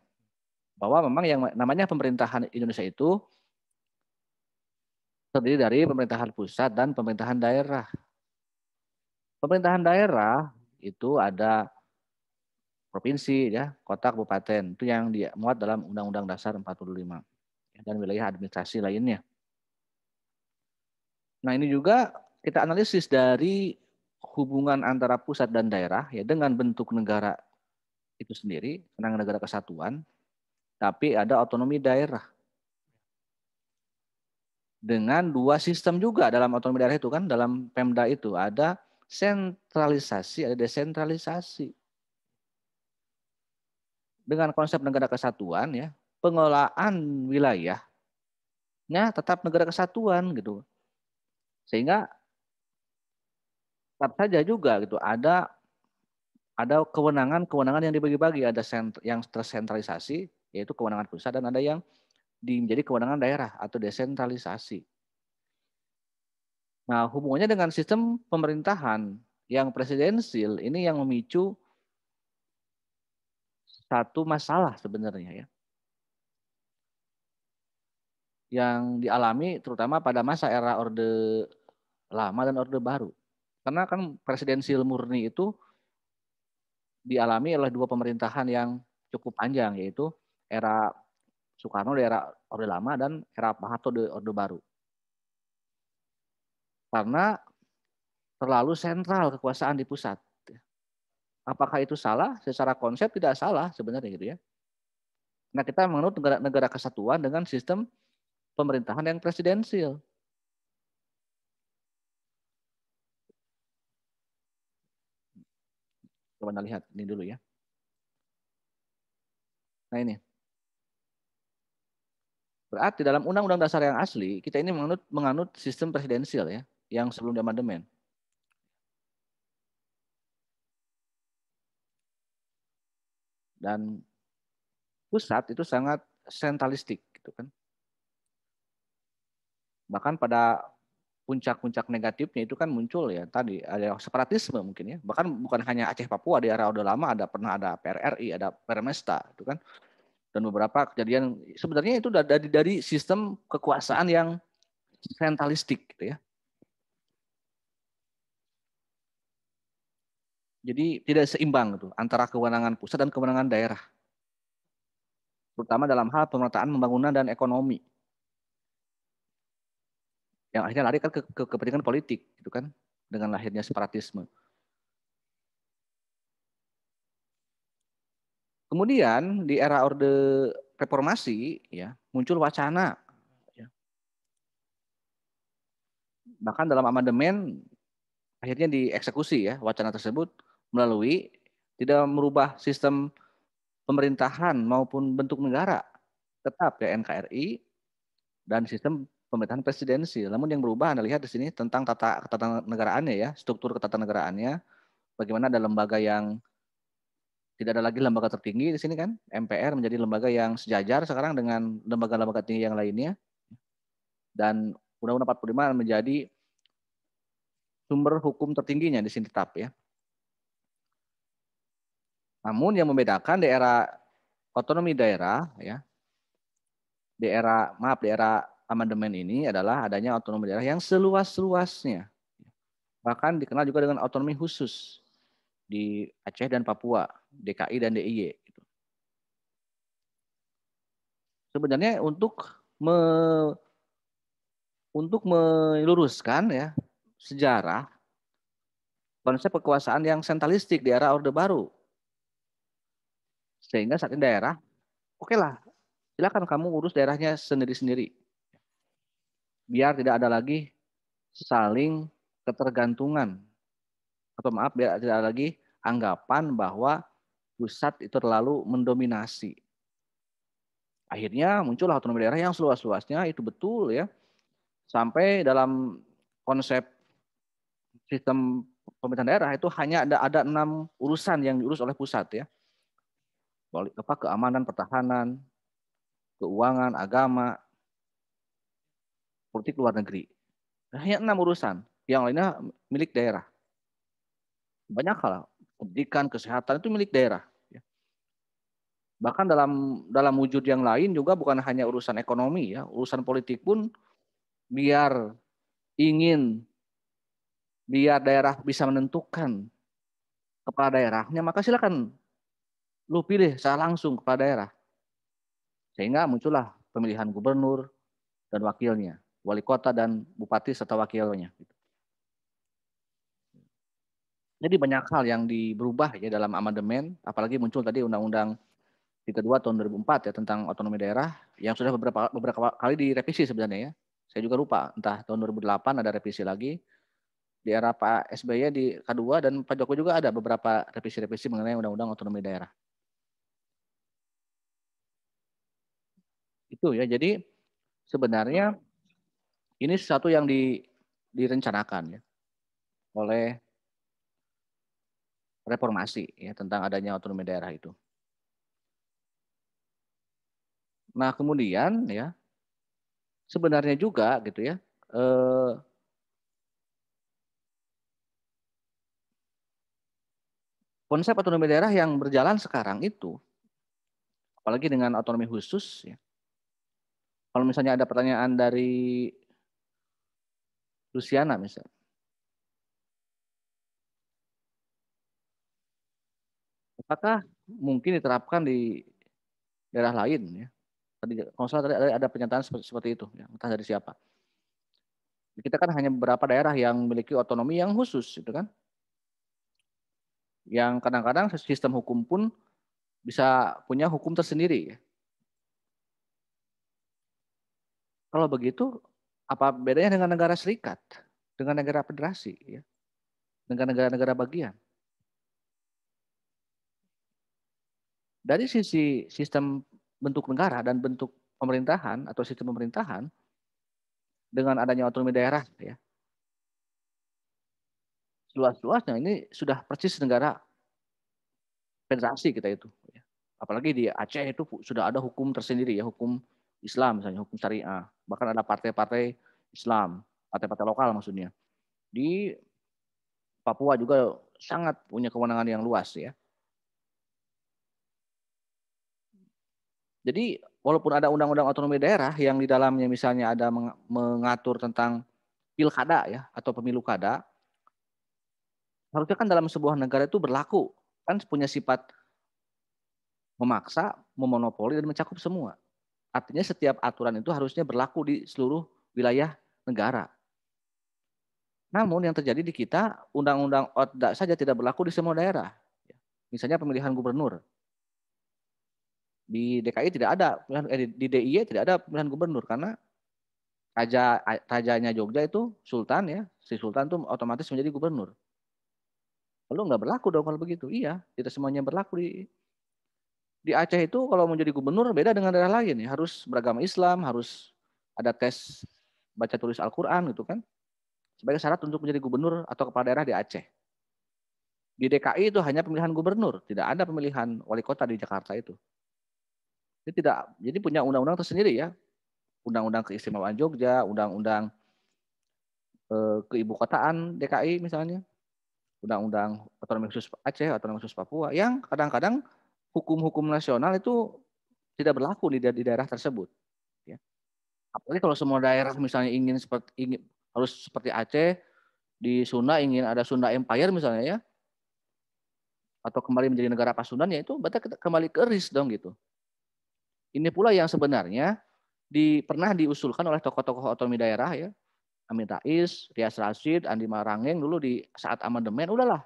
[SPEAKER 8] Bahwa memang yang namanya pemerintahan Indonesia itu terdiri dari pemerintahan pusat dan pemerintahan daerah. Pemerintahan daerah itu ada provinsi ya, kota, kabupaten, itu yang dimuat dalam Undang-Undang Dasar 45 dan wilayah administrasi lainnya. Nah, ini juga kita analisis dari hubungan antara pusat dan daerah ya dengan bentuk negara itu sendiri, tentang negara kesatuan. tapi ada otonomi daerah. Dengan dua sistem juga dalam otonomi daerah itu kan, dalam Pemda itu ada sentralisasi, ada desentralisasi. Dengan konsep negara kesatuan ya, pengelolaan wilayahnya tetap negara kesatuan gitu. Sehingga tetap saja juga gitu ada kewenangan yang dibagi-bagi, ada yang tersentralisasi yaitu kewenangan pusat dan ada yang menjadi kewenangan daerah atau desentralisasi. Nah, hubungannya dengan sistem pemerintahan yang presidensil ini yang memicu satu masalah sebenarnya ya. Yang dialami terutama pada masa era Orde Lama dan Orde Baru. Karena kan presidensil murni itu dialami oleh dua pemerintahan yang cukup panjang, yaitu era Soekarno di era Orde Lama dan era Pak Harto di Orde Baru. Karena terlalu sentral kekuasaan di pusat. Apakah itu salah? Secara konsep tidak salah sebenarnya gitu ya. Nah, kita menganut negara kesatuan dengan sistem pemerintahan yang presidensil. Coba Anda lihat ini dulu ya. Nah ini. Berarti dalam Undang-Undang Dasar yang asli, kita ini menganut sistem presidensial ya, yang sebelum diamandemen. Dan pusat itu sangat sentralistik gitu kan. Bahkan pada puncak-puncak negatifnya itu kan muncul ya tadi ada separatisme mungkin ya. Bahkan bukan hanya Aceh Papua di era Orde Lama pernah ada PRRI, ada Permesta itu kan. Dan beberapa kejadian sebenarnya itu dari sistem kekuasaan yang sentralistik gitu ya. Jadi tidak seimbang gitu antara kewenangan pusat dan kewenangan daerah. Terutama dalam hal pemetaan pembangunan dan ekonomi. Yang akhirnya lari kan ke kepentingan politik gitu kan dengan lahirnya separatisme. Kemudian di era Orde Reformasi ya muncul wacana ya. Bahkan dalam amandemen akhirnya dieksekusi ya wacana tersebut melalui tidak merubah sistem pemerintahan maupun bentuk negara, tetap ya NKRI dan sistem pemerintahan presidensial. Namun yang berubah Anda lihat di sini tentang tata ketanegaraannya ya, struktur ketatanegaraannya, bagaimana ada lembaga yang tidak ada lagi lembaga tertinggi di sini kan, MPR menjadi lembaga yang sejajar sekarang dengan lembaga-lembaga tinggi yang lainnya. Dan Undang-Undang 45 menjadi sumber hukum tertingginya di sini tetap ya. Namun yang membedakan di era otonomi daerah ya, di era amandemen ini adalah adanya otonomi daerah yang seluas-luasnya. Bahkan dikenal juga dengan otonomi khusus di Aceh dan Papua, DKI dan DIY. Sebenarnya untuk meluruskan ya sejarah konsep kekuasaan yang sentralistik di era Orde Baru. Sehingga saat ini daerah, oke lah, silakan kamu urus daerahnya sendiri-sendiri. Biar tidak ada lagi saling ketergantungan. Atau maaf, biar tidak ada lagi anggapan bahwa pusat itu terlalu mendominasi. Akhirnya muncullah otonomi daerah yang seluas-luasnya, itu betul ya. Sampai dalam konsep sistem pemerintahan daerah itu hanya ada 6 urusan yang diurus oleh pusat ya. Keamanan, pertahanan, keuangan, agama, politik luar negeri. Hanya 6 urusan, yang lainnya milik daerah. Banyak hal, pendidikan, kesehatan itu milik daerah. Bahkan dalam wujud yang lain juga bukan hanya urusan ekonomi ya, urusan politik pun biar daerah bisa menentukan kepala daerahnya, maka silakan lu pilih secara langsung kepala daerah. Sehingga muncullah pemilihan gubernur dan wakilnya, wali kota dan bupati serta wakilnya. Jadi banyak hal yang berubah ya dalam amandemen, apalagi muncul tadi undang-undang 32 tahun 2004 ya tentang otonomi daerah yang sudah beberapa kali direvisi sebenarnya ya. Saya juga lupa, entah tahun 2008 ada revisi lagi. Di era Pak SBY di K2 dan Pak Jokowi juga ada beberapa revisi-revisi mengenai undang-undang otonomi daerah. Itu ya, jadi sebenarnya ini sesuatu yang direncanakan ya oleh reformasi ya tentang adanya otonomi daerah itu. Nah, kemudian ya sebenarnya juga gitu ya konsep otonomi daerah yang berjalan sekarang itu apalagi dengan otonomi khusus ya. Kalau misalnya ada pertanyaan dari Luciana misalnya. Apakah mungkin diterapkan di daerah lain ya? Tadi kalau salah tadi ada pernyataan seperti itu, ya, entah dari siapa. Kita kan hanya beberapa daerah yang memiliki otonomi yang khusus, gitu kan? Yang kadang-kadang sistem hukum pun bisa punya hukum tersendiri. Ya. Kalau begitu, apa bedanya dengan negara serikat, dengan negara federasi, ya, dengan negara-negara bagian? Dari sisi sistem bentuk negara dan bentuk pemerintahan atau sistem pemerintahan, dengan adanya otonomi daerah, ya, luas-luasnya ini sudah persis negara federasi kita itu. Apalagi di Aceh itu sudah ada hukum tersendiri ya, hukum Islam misalnya, hukum syariah. Bahkan ada partai-partai Islam, partai-partai lokal maksudnya. Di Papua juga sangat punya kewenangan yang luas ya. Jadi walaupun ada undang-undang otonomi daerah yang di dalamnya misalnya ada mengatur tentang pilkada ya atau pemilu kada, harusnya kan dalam sebuah negara itu berlaku, kan punya sifat memaksa, memonopoli dan mencakup semua. Artinya setiap aturan itu harusnya berlaku di seluruh wilayah negara. Namun yang terjadi di kita, undang-undang OTDA saja tidak berlaku di semua daerah. Misalnya pemilihan gubernur. Di DKI tidak ada, di DIY tidak ada pemilihan gubernur karena rajanya Jogja itu sultan ya, si sultan itu otomatis menjadi gubernur. Lalu nggak berlaku dong kalau begitu. Iya, tidak semuanya berlaku di Aceh itu kalau mau jadi gubernur beda dengan daerah lain ya, harus beragama Islam, harus ada tes baca tulis Al-Qur'an gitu kan. Sebagai syarat untuk menjadi gubernur atau kepala daerah di Aceh. Di DKI itu hanya pemilihan gubernur, tidak ada pemilihan wali kota di Jakarta itu. Jadi punya undang-undang tersendiri ya. Undang-undang keistimewaan Jogja, undang-undang keibukotaan DKI misalnya, undang-undang otonomi khusus Aceh, otonomi khusus Papua, yang kadang-kadang hukum-hukum nasional itu tidak berlaku di daerah tersebut. Ya. Apalagi kalau semua daerah misalnya ingin harus seperti Aceh, di Sunda ingin ada Sunda Empire misalnya ya, atau kembali menjadi negara Pasundan, ya itu berarti kembali ke RIS dong gitu. Ini pula yang sebenarnya pernah diusulkan oleh tokoh-tokoh otonomi daerah ya, Amin Rais, Rias Rasyid, Andi Marangeng dulu di saat amandemen, udahlah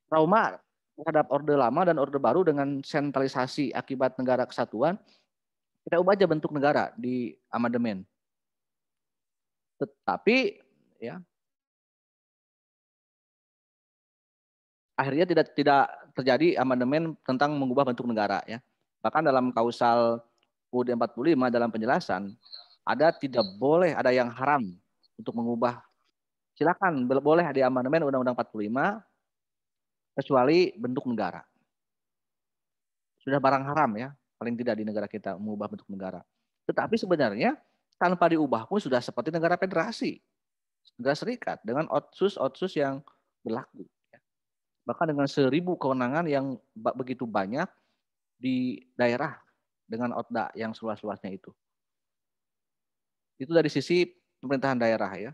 [SPEAKER 8] trauma terhadap Orde Lama dan Orde Baru dengan sentralisasi akibat negara kesatuan, kita ubah aja bentuk negara di amandemen. Tetapi ya akhirnya tidak terjadi amandemen tentang mengubah bentuk negara ya. Bahkan dalam kausal UUD 45 dalam penjelasan tidak boleh ada yang haram untuk mengubah. Silakan boleh di amandemen Undang-Undang 45 kecuali bentuk negara. Sudah barang haram ya, paling tidak di negara kita mengubah bentuk negara. Tetapi sebenarnya tanpa diubah pun sudah seperti negara federasi, negara serikat dengan otsus yang berlaku. Bahkan dengan 1000 kewenangan yang begitu banyak di daerah dengan OTDA yang seluas-luasnya itu. Itu dari sisi pemerintahan daerah ya.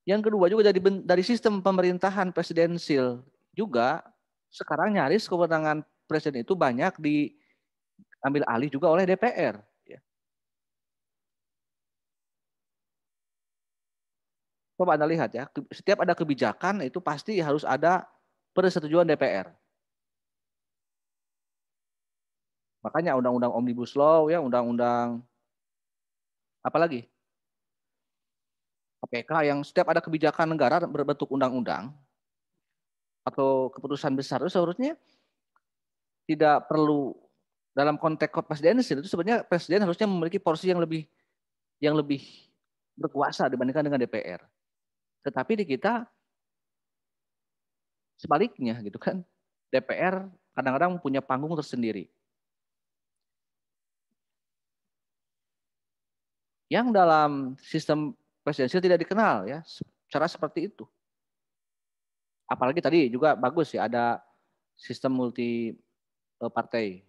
[SPEAKER 8] Yang kedua juga dari sistem pemerintahan presidensil juga sekarang nyaris kewenangan presiden itu banyak diambil alih juga oleh DPR. Ya. Coba Anda lihat ya, setiap ada kebijakan itu pasti harus ada persetujuan DPR. Makanya undang-undang Omnibus Law, ya, undang-undang apalagi KPK yang setiap ada kebijakan negara berbentuk undang-undang atau keputusan besar itu seharusnya tidak perlu dalam konteks presidensial, itu sebenarnya presiden harusnya memiliki porsi yang lebih berkuasa dibandingkan dengan DPR. Tetapi di kita sebaliknya gitu kan. DPR kadang-kadang punya panggung tersendiri. Yang dalam sistem presidensial tidak dikenal ya, cara seperti itu. Apalagi tadi juga bagus ya ada sistem multi partai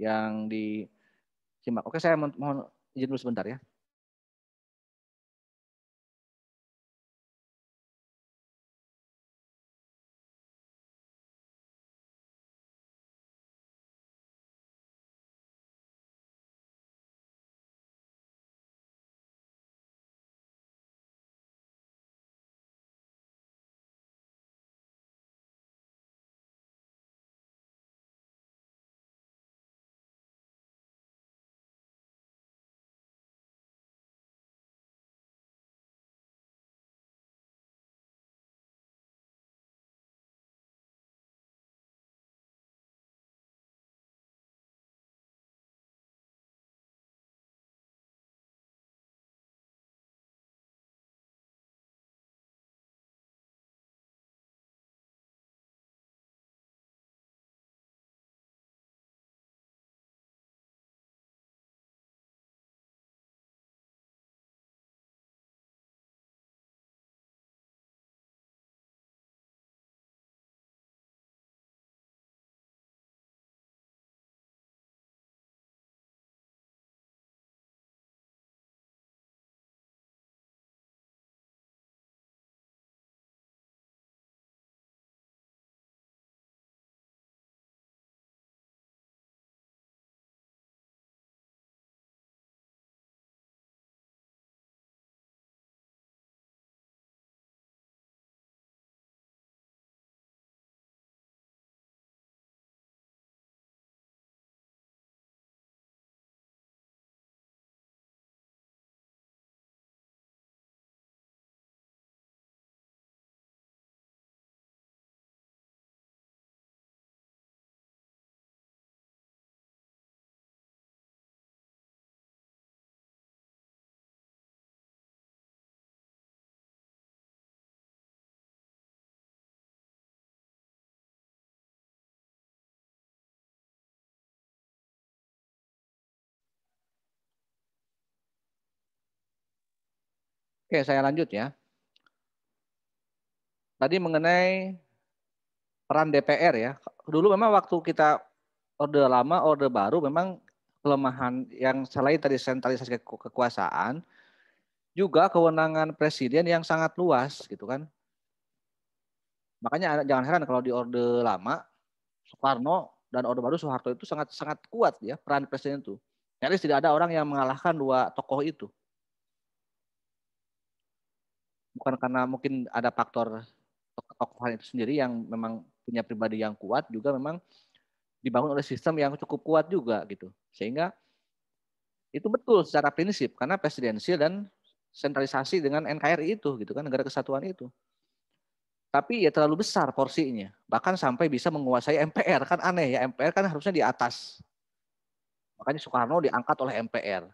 [SPEAKER 8] yang disimak. Oke, saya mohon izin dulu sebentar ya. Oke, saya lanjut ya. Tadi mengenai peran DPR ya. Dulu memang waktu kita Orde Lama, Orde Baru memang kelemahan yang selain tadi sentralisasi kekuasaan, juga kewenangan presiden yang sangat luas gitu kan. Makanya jangan heran kalau di Orde Lama, Soekarno dan Orde Baru Soeharto itu sangat kuat ya peran presiden itu. Nyaris tidak ada orang yang mengalahkan dua tokoh itu. Bukan karena mungkin ada faktor tokoh-tokoh itu sendiri yang memang punya pribadi yang kuat, juga memang dibangun oleh sistem yang cukup kuat juga gitu. Sehingga itu betul secara prinsip karena presidensial dan sentralisasi dengan NKRI itu gitu kan, negara kesatuan itu. Tapi ya terlalu besar porsinya, bahkan sampai bisa menguasai MPR, kan aneh ya, MPR kan harusnya di atas. Makanya Soekarno diangkat oleh MPR.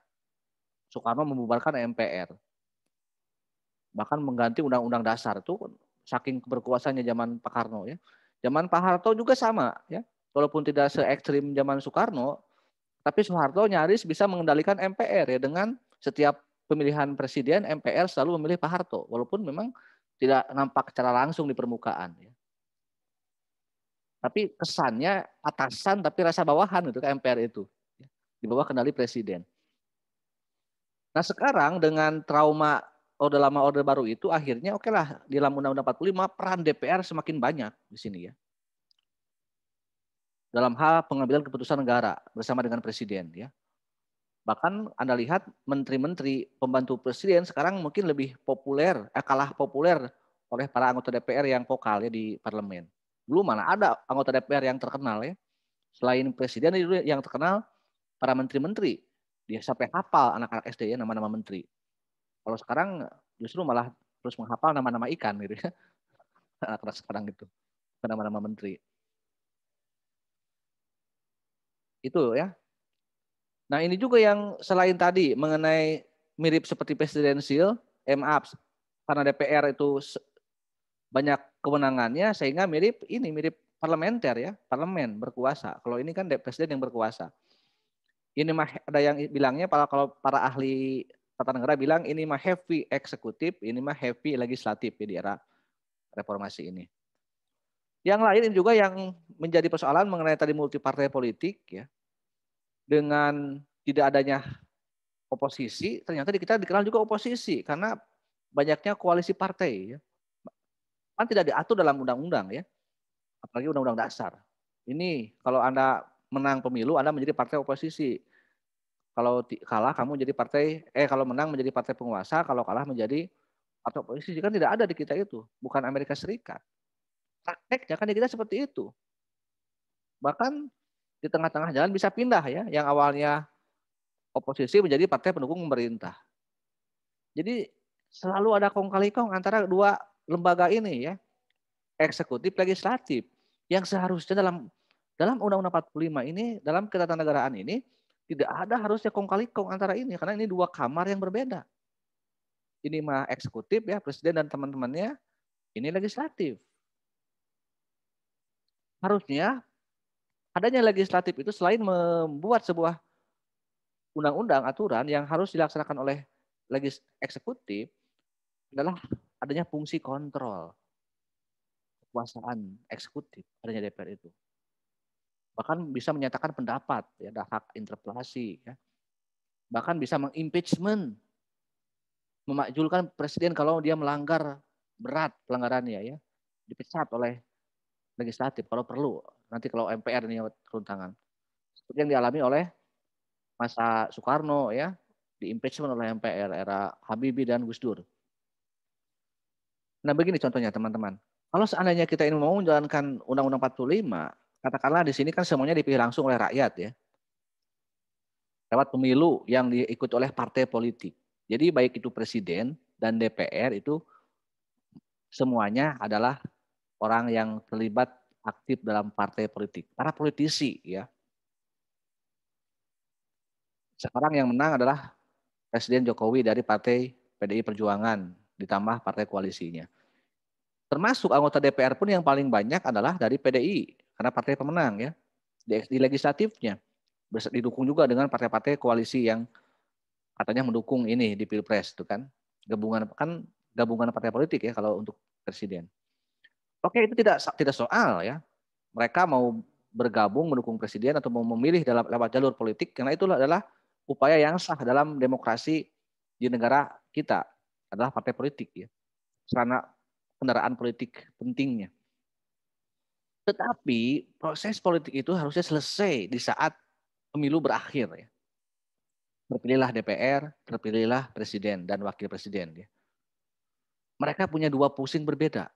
[SPEAKER 8] Soekarno membubarkan MPR. Bahkan mengganti undang-undang dasar itu saking berkuasanya zaman Pak Karno ya. Zaman Pak Harto juga sama ya. Walaupun tidak se ekstrim zaman Soekarno, tapi Soeharto nyaris bisa mengendalikan MPR ya, dengan setiap pemilihan presiden MPR selalu memilih Pak Harto walaupun memang tidak nampak secara langsung di permukaan ya. Tapi kesannya atasan tapi rasa bawahan gitu ke MPR itu. Di bawah kendali presiden. Nah sekarang dengan trauma Orde Lama Orde Baru itu akhirnya oke lah di dalam Undang-Undang 45 peran DPR semakin banyak di sini ya. Dalam hal pengambilan keputusan negara bersama dengan presiden ya. Bahkan Anda lihat menteri-menteri pembantu presiden sekarang mungkin lebih populer, kalah populer oleh para anggota DPR yang vokal ya di parlemen. Dulu mana ada anggota DPR yang terkenal ya. Selain presiden yang terkenal, para menteri-menteri. Dia sampai hafal anak-anak SD ya nama-nama menteri. Kalau sekarang justru malah terus menghafal nama-nama ikan gitu ya. Anak-anak sekarang itu nama-nama menteri. Itu ya. Nah ini juga yang selain tadi mengenai mirip seperti presidensial, maaf, karena DPR itu banyak kewenangannya sehingga mirip parlementer ya, parlemen berkuasa. Kalau ini kan presiden yang berkuasa. Ini mah ada yang bilangnya kalau para ahli tata negara bilang ini mah heavy eksekutif, ini mah heavy legislatif ya, di era reformasi ini. Yang lain ini juga yang menjadi persoalan mengenai tadi multipartai politik ya. Dengan tidak adanya oposisi, ternyata kita dikenal juga oposisi karena banyaknya koalisi partai ya. Kan tidak diatur dalam undang-undang ya. Apalagi undang-undang dasar. Ini kalau Anda menang pemilu, Anda menjadi partai oposisi. Kalau kalah kamu jadi kalau menang menjadi partai penguasa, kalau kalah menjadi partai oposisi. Kan tidak ada di kita itu, bukan Amerika Serikat. Prakteknya kan di kita seperti itu. Bahkan di tengah-tengah jalan bisa pindah ya, yang awalnya oposisi menjadi partai pendukung pemerintah. Jadi selalu ada kong kali kong antara dua lembaga ini ya, eksekutif legislatif, yang seharusnya dalam Undang-Undang 45 ini, dalam ketatanegaraan ini tidak ada harusnya kong kali kong antara ini, karena ini dua kamar yang berbeda. Ini mah eksekutif ya, presiden dan teman-temannya, ini legislatif. Harusnya adanya legislatif itu selain membuat sebuah undang-undang aturan yang harus dilaksanakan oleh eksekutif adalah adanya fungsi kontrol kekuasaan eksekutif adanya DPR itu. Bahkan bisa menyatakan pendapat, ya, ada hak interpelasi, ya. Bahkan bisa mengimpeachment, memakjulkan presiden kalau dia melanggar berat pelanggarannya, ya, dipecat oleh legislatif kalau perlu. Nanti kalau MPR ini turun tangan, seperti yang dialami oleh masa Soekarno, ya, diimpeachment oleh MPR era Habibie dan Gus Dur. Nah begini contohnya teman-teman, kalau seandainya kita ini mau menjalankan Undang-Undang 45, katakanlah di sini kan semuanya dipilih langsung oleh rakyat ya. Lewat pemilu yang diikuti oleh partai politik. Jadi baik itu presiden dan DPR itu semuanya adalah orang yang terlibat aktif dalam partai politik. Para politisi ya. Sekarang yang menang adalah Presiden Jokowi dari partai PDI Perjuangan ditambah partai koalisinya. Termasuk anggota DPR pun yang paling banyak adalah dari PDI karena partai pemenang ya. Di legislatifnya didukung juga dengan partai-partai koalisi yang katanya mendukung ini di Pilpres itu kan. Gabungan partai politik ya kalau untuk presiden. Oke, itu tidak soal ya. Mereka mau bergabung mendukung presiden atau mau memilih lewat jalur politik karena itu adalah upaya yang sah dalam demokrasi di negara kita, adalah partai politik ya. Sarana kendaraan politik pentingnya. Tetapi proses politik itu harusnya selesai di saat pemilu berakhir ya. Terpilihlah DPR, terpilihlah presiden dan wakil presiden ya. Mereka punya dua pusing berbeda,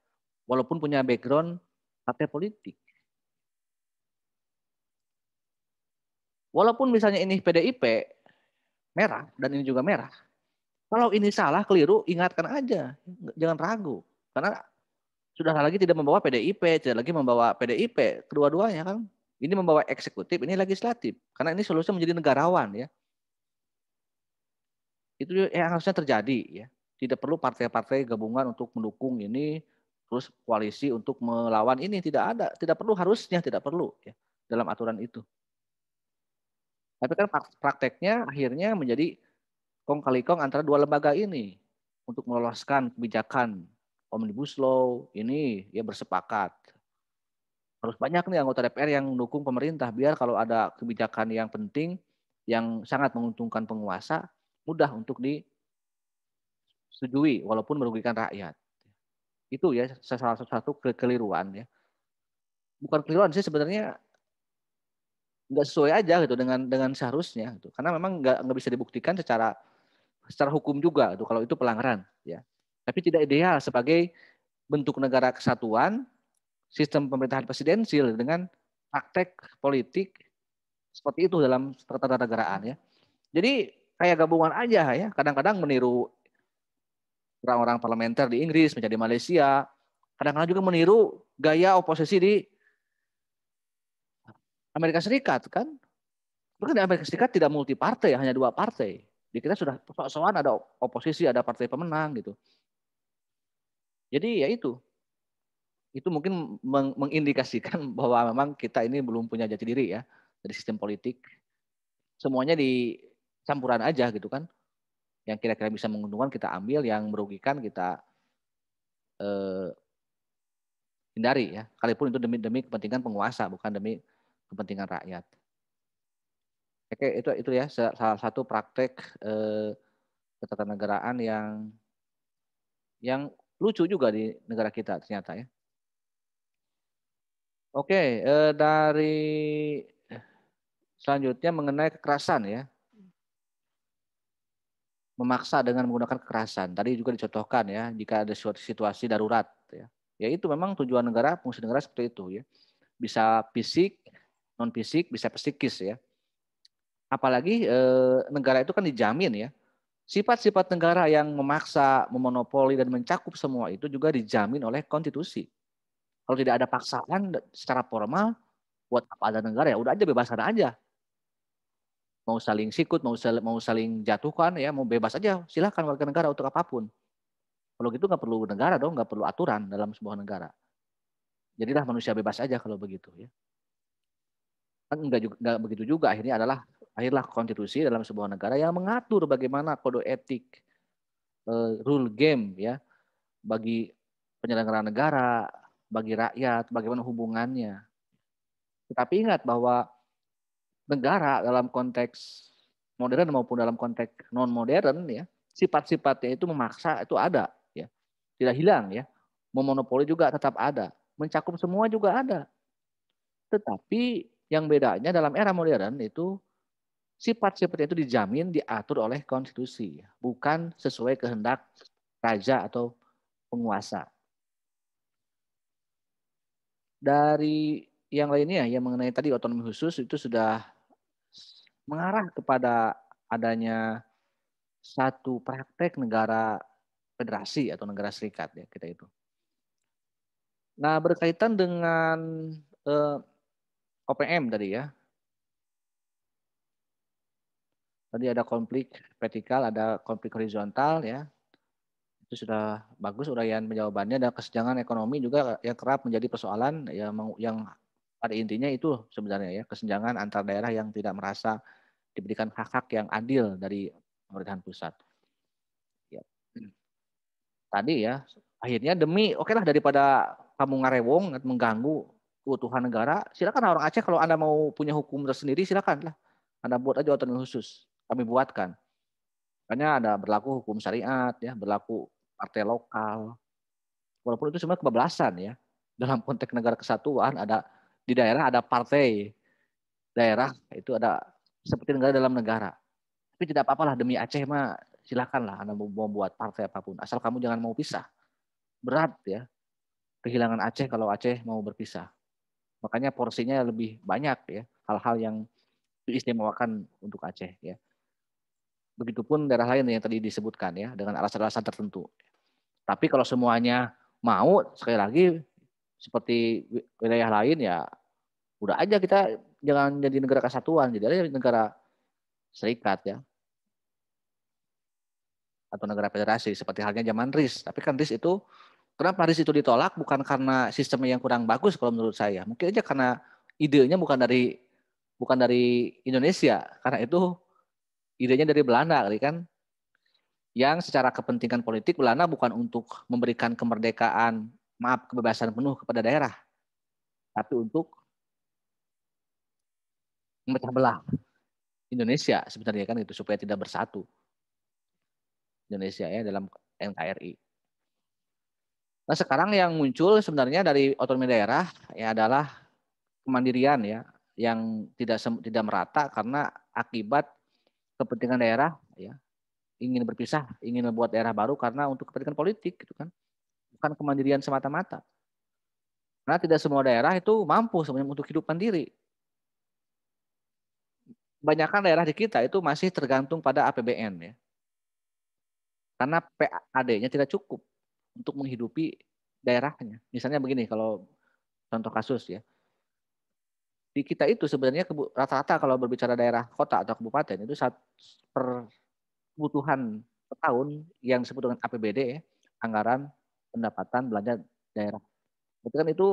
[SPEAKER 8] walaupun punya background partai politik. Walaupun misalnya ini PDIP merah dan ini juga merah. Kalau ini salah, keliru, ingatkan aja, jangan ragu. Karena sudah lagi tidak membawa PDIP, tidak lagi membawa PDIP, kedua-duanya kan. Ini membawa eksekutif, ini legislatif. Karena ini solusinya menjadi negarawan ya. Itu yang harusnya terjadi ya. Tidak perlu partai-partai gabungan untuk mendukung ini, terus koalisi untuk melawan ini, tidak ada, tidak perlu, harusnya tidak perlu ya dalam aturan itu. Tapi kan prakteknya akhirnya menjadi kong kali kong antara dua lembaga ini untuk meloloskan kebijakan Omnibus Law ini ya bersepakat. Harus banyak nih anggota DPR yang mendukung pemerintah biar kalau ada kebijakan yang penting yang sangat menguntungkan penguasa mudah untuk disetujui walaupun merugikan rakyat. Itu ya salah satu kekeliruan ya. Bukan keliruan sih sebenarnya, nggak sesuai aja gitu dengan seharusnya gitu. Karena memang nggak bisa dibuktikan secara hukum juga gitu, kalau itu pelanggaran ya. Tapi tidak ideal sebagai bentuk negara kesatuan sistem pemerintahan presidensil dengan praktek politik Seperti itu dalam ketatanegaraan ya. Jadi kayak gabungan aja ya. Kadang-kadang meniru orang-orang parlementer di Inggris menjadi Malaysia. Kadang-kadang juga meniru gaya oposisi di Amerika Serikat kan. Bahkan di Amerika Serikat tidak multi partai, hanya 2 partai. Di kita sudah soal ada oposisi, ada partai pemenang gitu. Jadi ya itu mungkin mengindikasikan bahwa memang kita ini belum punya jati diri ya dari sistem politik. Semuanya di campuran aja gitu kan. Yang kira-kira bisa menguntungkan kita ambil, yang merugikan kita hindari ya. Kalaupun itu demi kepentingan penguasa, bukan demi kepentingan rakyat. Oke, itu ya salah satu praktek ketatanegaraan yang lucu juga di negara kita ternyata ya. Oke, dari selanjutnya mengenai kekerasan ya. Memaksa dengan menggunakan kekerasan. Tadi juga dicontohkan ya, jika ada suatu situasi darurat ya. Ya itu memang tujuan negara, fungsi negara seperti itu ya. Bisa fisik, non fisik, bisa psikis ya. Apalagi negara itu kan dijamin ya. Sifat-sifat negara yang memaksa, memonopoli dan mencakup semua itu juga dijamin oleh konstitusi. Kalau tidak ada paksaan secara formal, buat apa ada negara ya udah aja bebaskan aja. Mau saling sikut, mau saling jatuhkan ya, mau bebas aja, silahkan warga negara untuk apapun. Kalau gitu nggak perlu negara dong, nggak perlu aturan dalam sebuah negara. Jadilah manusia bebas aja kalau begitu ya. Kan nggak begitu juga, akhirlah konstitusi dalam sebuah negara yang mengatur bagaimana kode etik, rule game ya bagi penyelenggara negara, bagi rakyat, bagaimana hubungannya. Tetapi ingat bahwa negara dalam konteks modern maupun dalam konteks non modern ya, sifat-sifatnya itu memaksa itu ada ya. Tidak hilang ya. Memonopoli juga tetap ada, mencakup semua juga ada. Tetapi yang bedanya dalam era modern itu sifat-sifat itu dijamin diatur oleh konstitusi, bukan sesuai kehendak raja atau penguasa. Dari yang lainnya yang mengenai tadi otonomi khusus itu sudah mengarah kepada adanya satu praktek negara federasi atau negara serikat ya kita itu. Nah berkaitan dengan OPM tadi ya. Tadi ada konflik vertikal, ada konflik horizontal ya. Itu sudah bagus uraian jawabannya. Dan kesenjangan ekonomi juga yang kerap menjadi persoalan yang pada intinya itu sebenarnya ya kesenjangan antar daerah yang tidak merasa diberikan hak-hak yang adil dari pemerintahan pusat. Ya. Tadi ya akhirnya demi oke lah daripada kamu ngarewong mengganggu keutuhan negara, silakan orang Aceh kalau Anda mau punya hukum tersendiri silakan lah. Anda buat aja otonomi khusus. Kami buatkan. Makanya ada berlaku hukum syariat ya, berlaku partai lokal. Walaupun itu sebenarnya kebablasan ya. Dalam konteks negara kesatuan ada di daerah ada partai daerah itu ada seperti negara dalam negara. Tapi tidak apa-apalah demi Aceh mah silakanlah Anda mau buat partai apapun asal kamu jangan mau pisah. Berat ya. Kehilangan Aceh kalau Aceh mau berpisah. Makanya porsinya lebih banyak ya hal-hal yang diistimewakan untuk Aceh ya. Begitupun daerah lain yang tadi disebutkan ya dengan alasan-alasan tertentu. Tapi kalau semuanya mau sekali lagi seperti wilayah lain ya udah aja kita jangan jadi negara kesatuan, jadi aja negara serikat ya. Atau negara federasi seperti halnya zaman RIS. Tapi kan RIS itu kenapa RIS itu ditolak bukan karena sistemnya yang kurang bagus kalau menurut saya. Mungkin aja karena idenya bukan dari Indonesia. Karena itu idenya dari Belanda kan. Yang secara kepentingan politik Belanda bukan untuk memberikan kebebasan penuh kepada daerah, tapi untuk memecah belah Indonesia sebenarnya kan itu supaya tidak bersatu Indonesia ya dalam NKRI. Nah sekarang yang muncul sebenarnya dari otonomi daerah ya adalah kemandirian ya yang tidak merata karena akibat kepentingan daerah ya ingin berpisah, ingin membuat daerah baru karena untuk kepentingan politik gitu kan. Bukan kemandirian semata-mata. Karena tidak semua daerah itu mampu sebenarnya untuk hidup mandiri. kebanyakan daerah di kita itu masih tergantung pada APBN ya. Karena PAD-nya tidak cukup untuk menghidupi daerahnya. Misalnya begini, kalau contoh kasus ya. Di kita itu sebenarnya rata-rata kalau berbicara daerah kota atau kabupaten itu per kebutuhan per tahun yang disebut dengan APBD ya, anggaran pendapatan belanja daerah. Berarti kan itu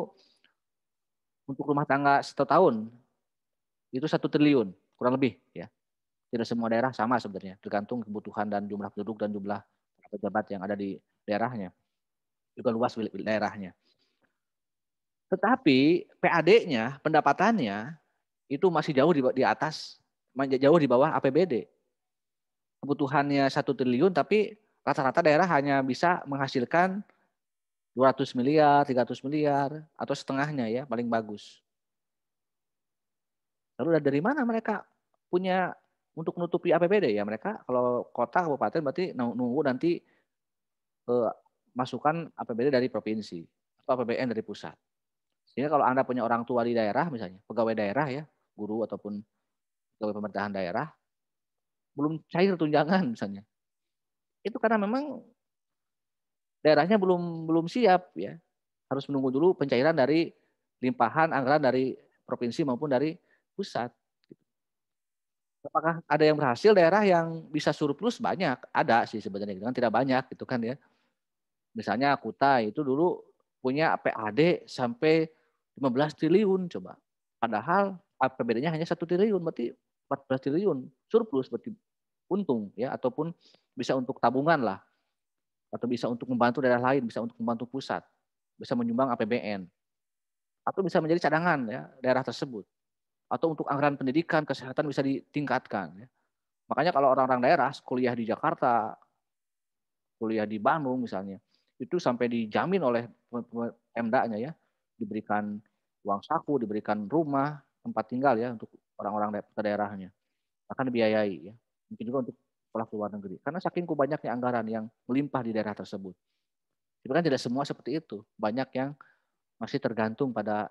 [SPEAKER 8] untuk rumah tangga 1 tahun itu 1 triliun kurang lebih ya. Tidak semua daerah sama sebenarnya, tergantung kebutuhan dan jumlah penduduk dan jumlah pejabat yang ada di daerahnya, juga luas daerahnya. Tetapi PAD-nya, pendapatannya itu masih jauh di atas, jauh di bawah APBD. Kebutuhannya 1 triliun, tapi rata-rata daerah hanya bisa menghasilkan 200 miliar, 300 miliar, atau setengahnya ya, paling bagus. Lalu dari mana mereka punya untuk menutupi APBD ya? Mereka kalau kota, kabupaten berarti nunggu nanti masukan APBD dari provinsi atau APBN dari pusat. Sehingga kalau Anda punya orang tua di daerah misalnya, pegawai daerah ya, guru ataupun pegawai pemerintahan daerah, belum cair tunjangan misalnya. Itu karena memang daerahnya belum siap ya. Harus menunggu dulu pencairan dari limpahan anggaran dari provinsi maupun dari pusat. Apakah ada yang berhasil daerah yang bisa surplus? Banyak, ada sih sebenarnya, kan tidak banyak gitu kan ya. Misalnya Kutai itu dulu punya PAD sampai 15 triliun coba. Padahal APBD-nya hanya 1 triliun, berarti 14 triliun surplus, berarti untung ya, ataupun bisa untuk tabungan lah, atau bisa untuk membantu daerah lain, bisa untuk membantu pusat, bisa menyumbang APBN, atau bisa menjadi cadangan ya daerah tersebut, atau untuk anggaran pendidikan, kesehatan bisa ditingkatkan. Ya. Makanya kalau orang-orang daerah kuliah di Jakarta, kuliah di Bandung misalnya, itu sampai dijamin oleh Pemda-nya ya, diberikan uang saku, diberikan rumah, tempat tinggal ya untuk orang-orang daerahnya, akan dibiayai ya. Mungkin juga untuk sekolah ke luar negeri. Karena saking banyaknya anggaran yang melimpah di daerah tersebut. Tapi kan tidak semua seperti itu. Banyak yang masih tergantung pada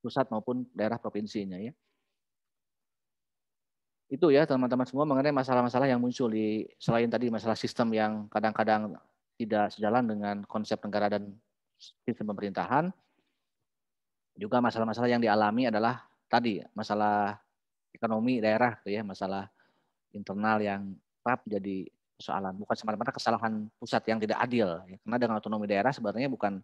[SPEAKER 8] pusat maupun daerah provinsinya ya. Itu ya teman-teman semua mengenai masalah-masalah yang muncul di selain tadi masalah sistem yang kadang-kadang tidak sejalan dengan konsep negara dan sistem pemerintahan. Juga masalah-masalah yang dialami adalah tadi masalah ekonomi daerah ya, masalah internal yang kerap jadi persoalan. Bukan semata-mata kesalahan pusat yang tidak adil. Ya. Karena dengan otonomi daerah sebenarnya bukan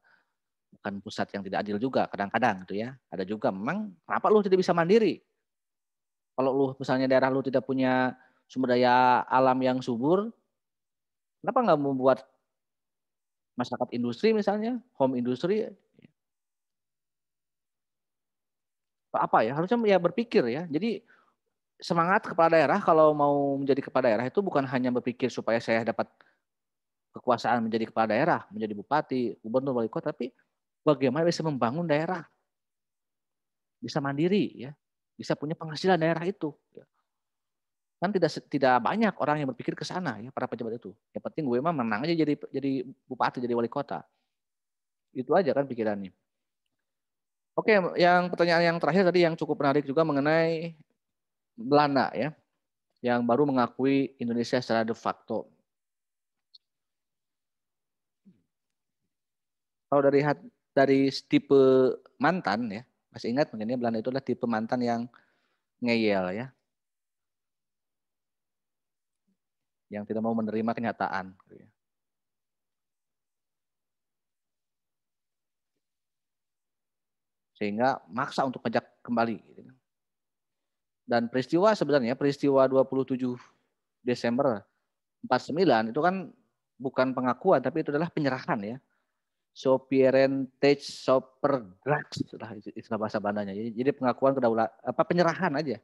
[SPEAKER 8] pusat yang tidak adil juga kadang-kadang gitu ya. Ada juga memang kenapa lu tidak bisa mandiri? Kalau lu misalnya daerah lu tidak punya sumber daya alam yang subur, kenapa nggak membuat masyarakat industri misalnya, home industry? Apa ya? Harusnya ya berpikir ya. Jadi semangat kepala daerah kalau mau menjadi kepala daerah itu bukan hanya berpikir supaya saya dapat kekuasaan menjadi kepala daerah, menjadi bupati, gubernur, wali kota, tapi bagaimana bisa membangun daerah, bisa mandiri ya, bisa punya penghasilan daerah itu. Ya. Kan tidak banyak orang yang berpikir ke sana ya para pejabat itu. Yang penting gue mah menang aja jadi bupati, jadi wali kota. Itu aja kan pikirannya. Oke, yang pertanyaan yang terakhir tadi yang cukup menarik juga mengenai Belanda ya, yang baru mengakui Indonesia secara de facto. Kalau dari tipe mantan ya, masih ingat mengenai Belanda itu adalah tipe mantan yang ngeyel ya, yang tidak mau menerima kenyataan. Sehingga maksa untuk ngajak kembali. Dan peristiwa 27 Desember 49 itu kan bukan pengakuan, tapi itu adalah penyerahan ya. Sopierentage Soperdrags, istilah bahasa Bandanya. Jadi pengakuan kedaulatan, penyerahan aja.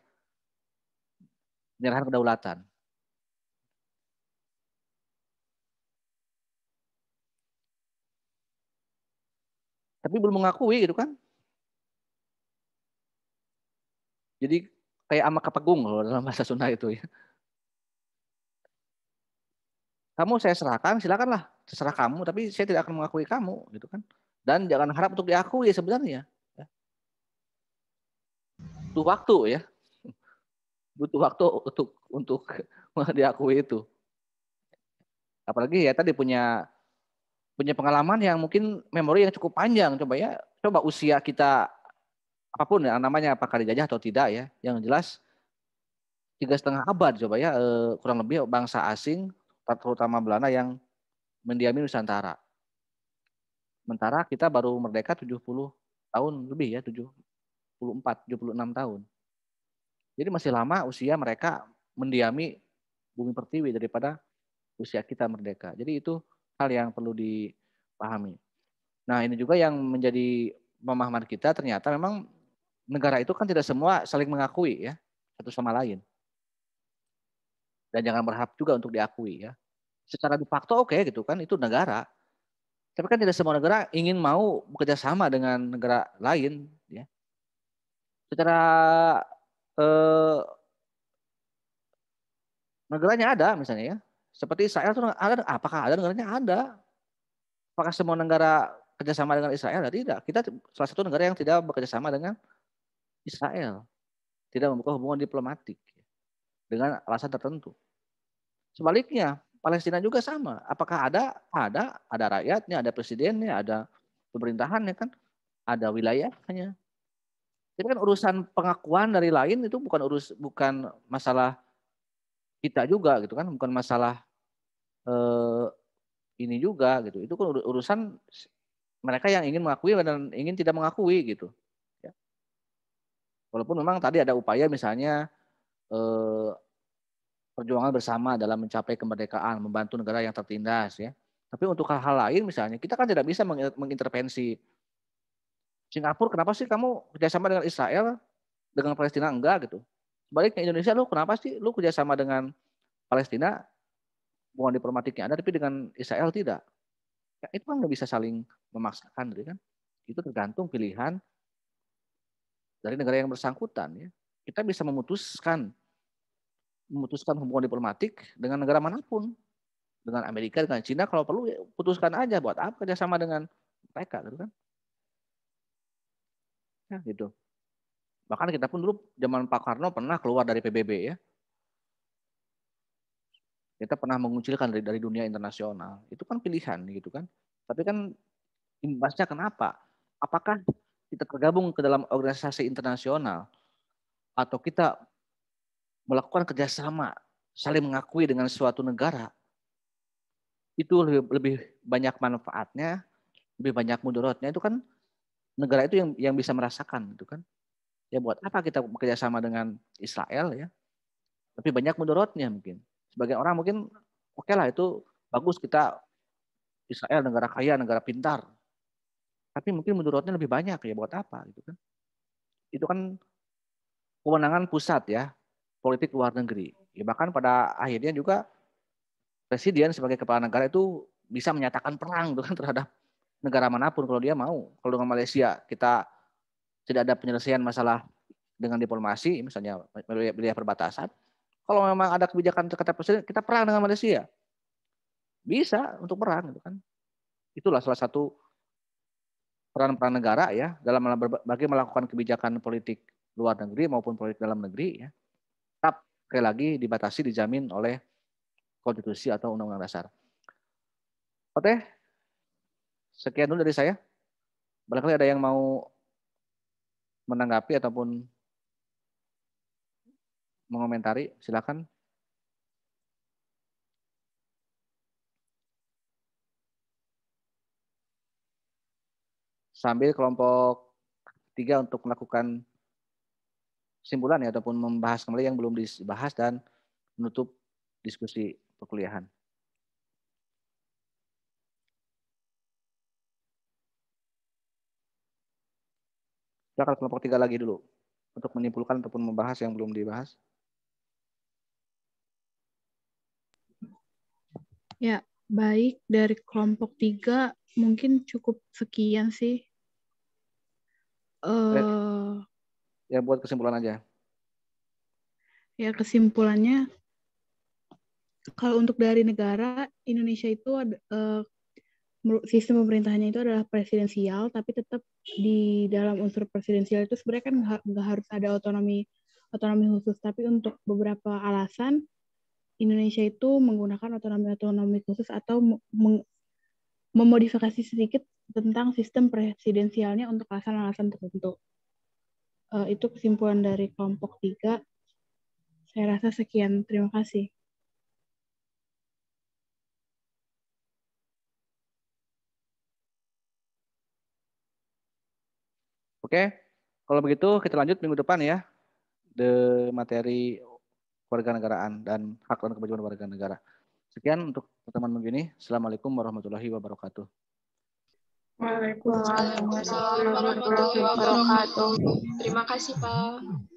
[SPEAKER 8] Penyerahan kedaulatan. Tapi belum mengakui gitu kan. Jadi kayak ama kepegung loh dalam bahasa Sunda itu ya. Kamu saya serahkan, silakanlah terserah kamu, tapi saya tidak akan mengakui kamu gitu kan. Dan jangan harap untuk diakui sebenarnya. Ya. Itu waktu ya. butuh waktu untuk diakui itu. Apalagi ya tadi punya pengalaman yang mungkin memori yang cukup panjang. Coba usia kita apapun ya namanya, apakah dijajah atau tidak ya, yang jelas 3,5 abad coba ya, kurang lebih bangsa asing terutama Belanda yang mendiami Nusantara. Sementara kita baru merdeka 70 tahun lebih ya, 74, 76 tahun. Jadi masih lama usia mereka mendiami bumi pertiwi daripada usia kita merdeka. Jadi itu hal yang perlu dipahami. Nah ini juga yang menjadi pemahaman kita, ternyata memang negara itu kan tidak semua saling mengakui ya satu sama lain. Dan jangan berharap juga untuk diakui ya. Secara de facto oke gitu kan, itu negara. Tapi kan tidak semua negara ingin mau bekerja sama dengan negara lain ya. Secara negaranya ada misalnya ya. Seperti Israel itu ada, apakah ada negaranya? Ada. Apakah semua negara kerjasama dengan Israel? Tidak. Kita salah satu negara yang tidak bekerja sama dengan Israel. Tidak membuka hubungan diplomatik dengan alasan tertentu. Sebaliknya, Palestina juga sama. Apakah ada? Ada rakyatnya, ada presidennya, ada pemerintahannya kan, ada wilayahnya. Jadi kan urusan pengakuan dari lain itu bukan masalah kita juga gitu kan, bukan masalah ini juga gitu. Itu kan urusan mereka yang ingin mengakui dan ingin tidak mengakui gitu. Ya. Walaupun memang tadi ada upaya misalnya perjuangan bersama dalam mencapai kemerdekaan, membantu negara yang tertindas ya. Tapi untuk hal-hal lain misalnya kita kan tidak bisa mengintervensi Singapura, kenapa sih kamu kerjasama dengan Israel, dengan Palestina enggak gitu. Sebaliknya Indonesia, lu kenapa sih lu kerjasama dengan Palestina, hubungan diplomatiknya ada, tapi dengan Israel tidak. Ya, itu kan nggak bisa saling memaksakan gitu kan. Itu tergantung pilihan dari negara yang bersangkutan ya. Kita bisa memutuskan hubungan diplomatik dengan negara manapun, dengan Amerika, dengan Cina, kalau perlu ya, putuskan aja, buat apa kerjasama dengan mereka gitu kan. Ya, gitu. Bahkan kita pun dulu zaman Pak Karno pernah keluar dari PBB ya. Kita pernah mengucilkan dari dunia internasional. Itu kan pilihan gitu kan. Tapi kan imbasnya kenapa? Apakah kita tergabung ke dalam organisasi internasional atau kita melakukan kerjasama saling mengakui dengan suatu negara, itu lebih banyak manfaatnya, lebih banyak mudaratnya, itu kan negara itu yang bisa merasakan gitu kan. Ya buat apa kita bekerja sama dengan Israel ya? Lebih banyak mudaratnya mungkin. Sebagian orang mungkin oke lah itu bagus, kita Israel negara kaya, negara pintar. Tapi mungkin mudaratnya lebih banyak ya, buat apa gitu kan. Itu kan kewenangan pusat ya, politik luar negeri. Ya bahkan pada akhirnya juga presiden sebagai kepala negara itu bisa menyatakan perang gitu kan terhadap negara manapun kalau dia mau. Kalau dengan Malaysia kita tidak ada penyelesaian masalah dengan diplomasi, misalnya wilayah perbatasan. Kalau memang ada kebijakan kata presiden, kita perang dengan Malaysia. Bisa untuk perang gitu kan. Itulah salah satu peran negara ya dalam berbagai melakukan kebijakan politik luar negeri maupun politik dalam negeri ya. Tetap sekali lagi dibatasi, dijamin oleh konstitusi atau undang-undang dasar. Oke, sekian dulu dari saya. Barangkali ada yang mau menanggapi ataupun mengomentari, silakan. Sambil kelompok 3 untuk melakukan kesimpulan ya ataupun membahas kembali yang belum dibahas dan menutup diskusi perkuliahan. Silakan kelompok 3 lagi dulu untuk menyimpulkan ataupun membahas yang belum dibahas.
[SPEAKER 2] Ya, baik, dari kelompok 3 mungkin cukup sekian sih.
[SPEAKER 8] Ya buat kesimpulan aja.
[SPEAKER 2] Ya kesimpulannya, kalau untuk dari negara, Indonesia itu ada, sistem pemerintahannya itu adalah presidensial, tapi tetap di dalam unsur presidensial itu sebenarnya kan nggak harus ada otonomi otonomi khusus, tapi untuk beberapa alasan Indonesia itu menggunakan otonomi khusus atau memodifikasi sedikit tentang sistem presidensialnya untuk alasan-alasan tertentu. Itu kesimpulan dari kelompok 3. Saya rasa sekian. Terima kasih.
[SPEAKER 8] Oke, kalau begitu kita lanjut minggu depan ya, materi kewarganegaraan dan hak dan kewajiban warga negara. Sekian untuk pertemuan minggu ini. Assalamualaikum warahmatullahi wabarakatuh.
[SPEAKER 9] Waalaikumsalam warahmatullahi wabarakatuh. Terima kasih, Pak.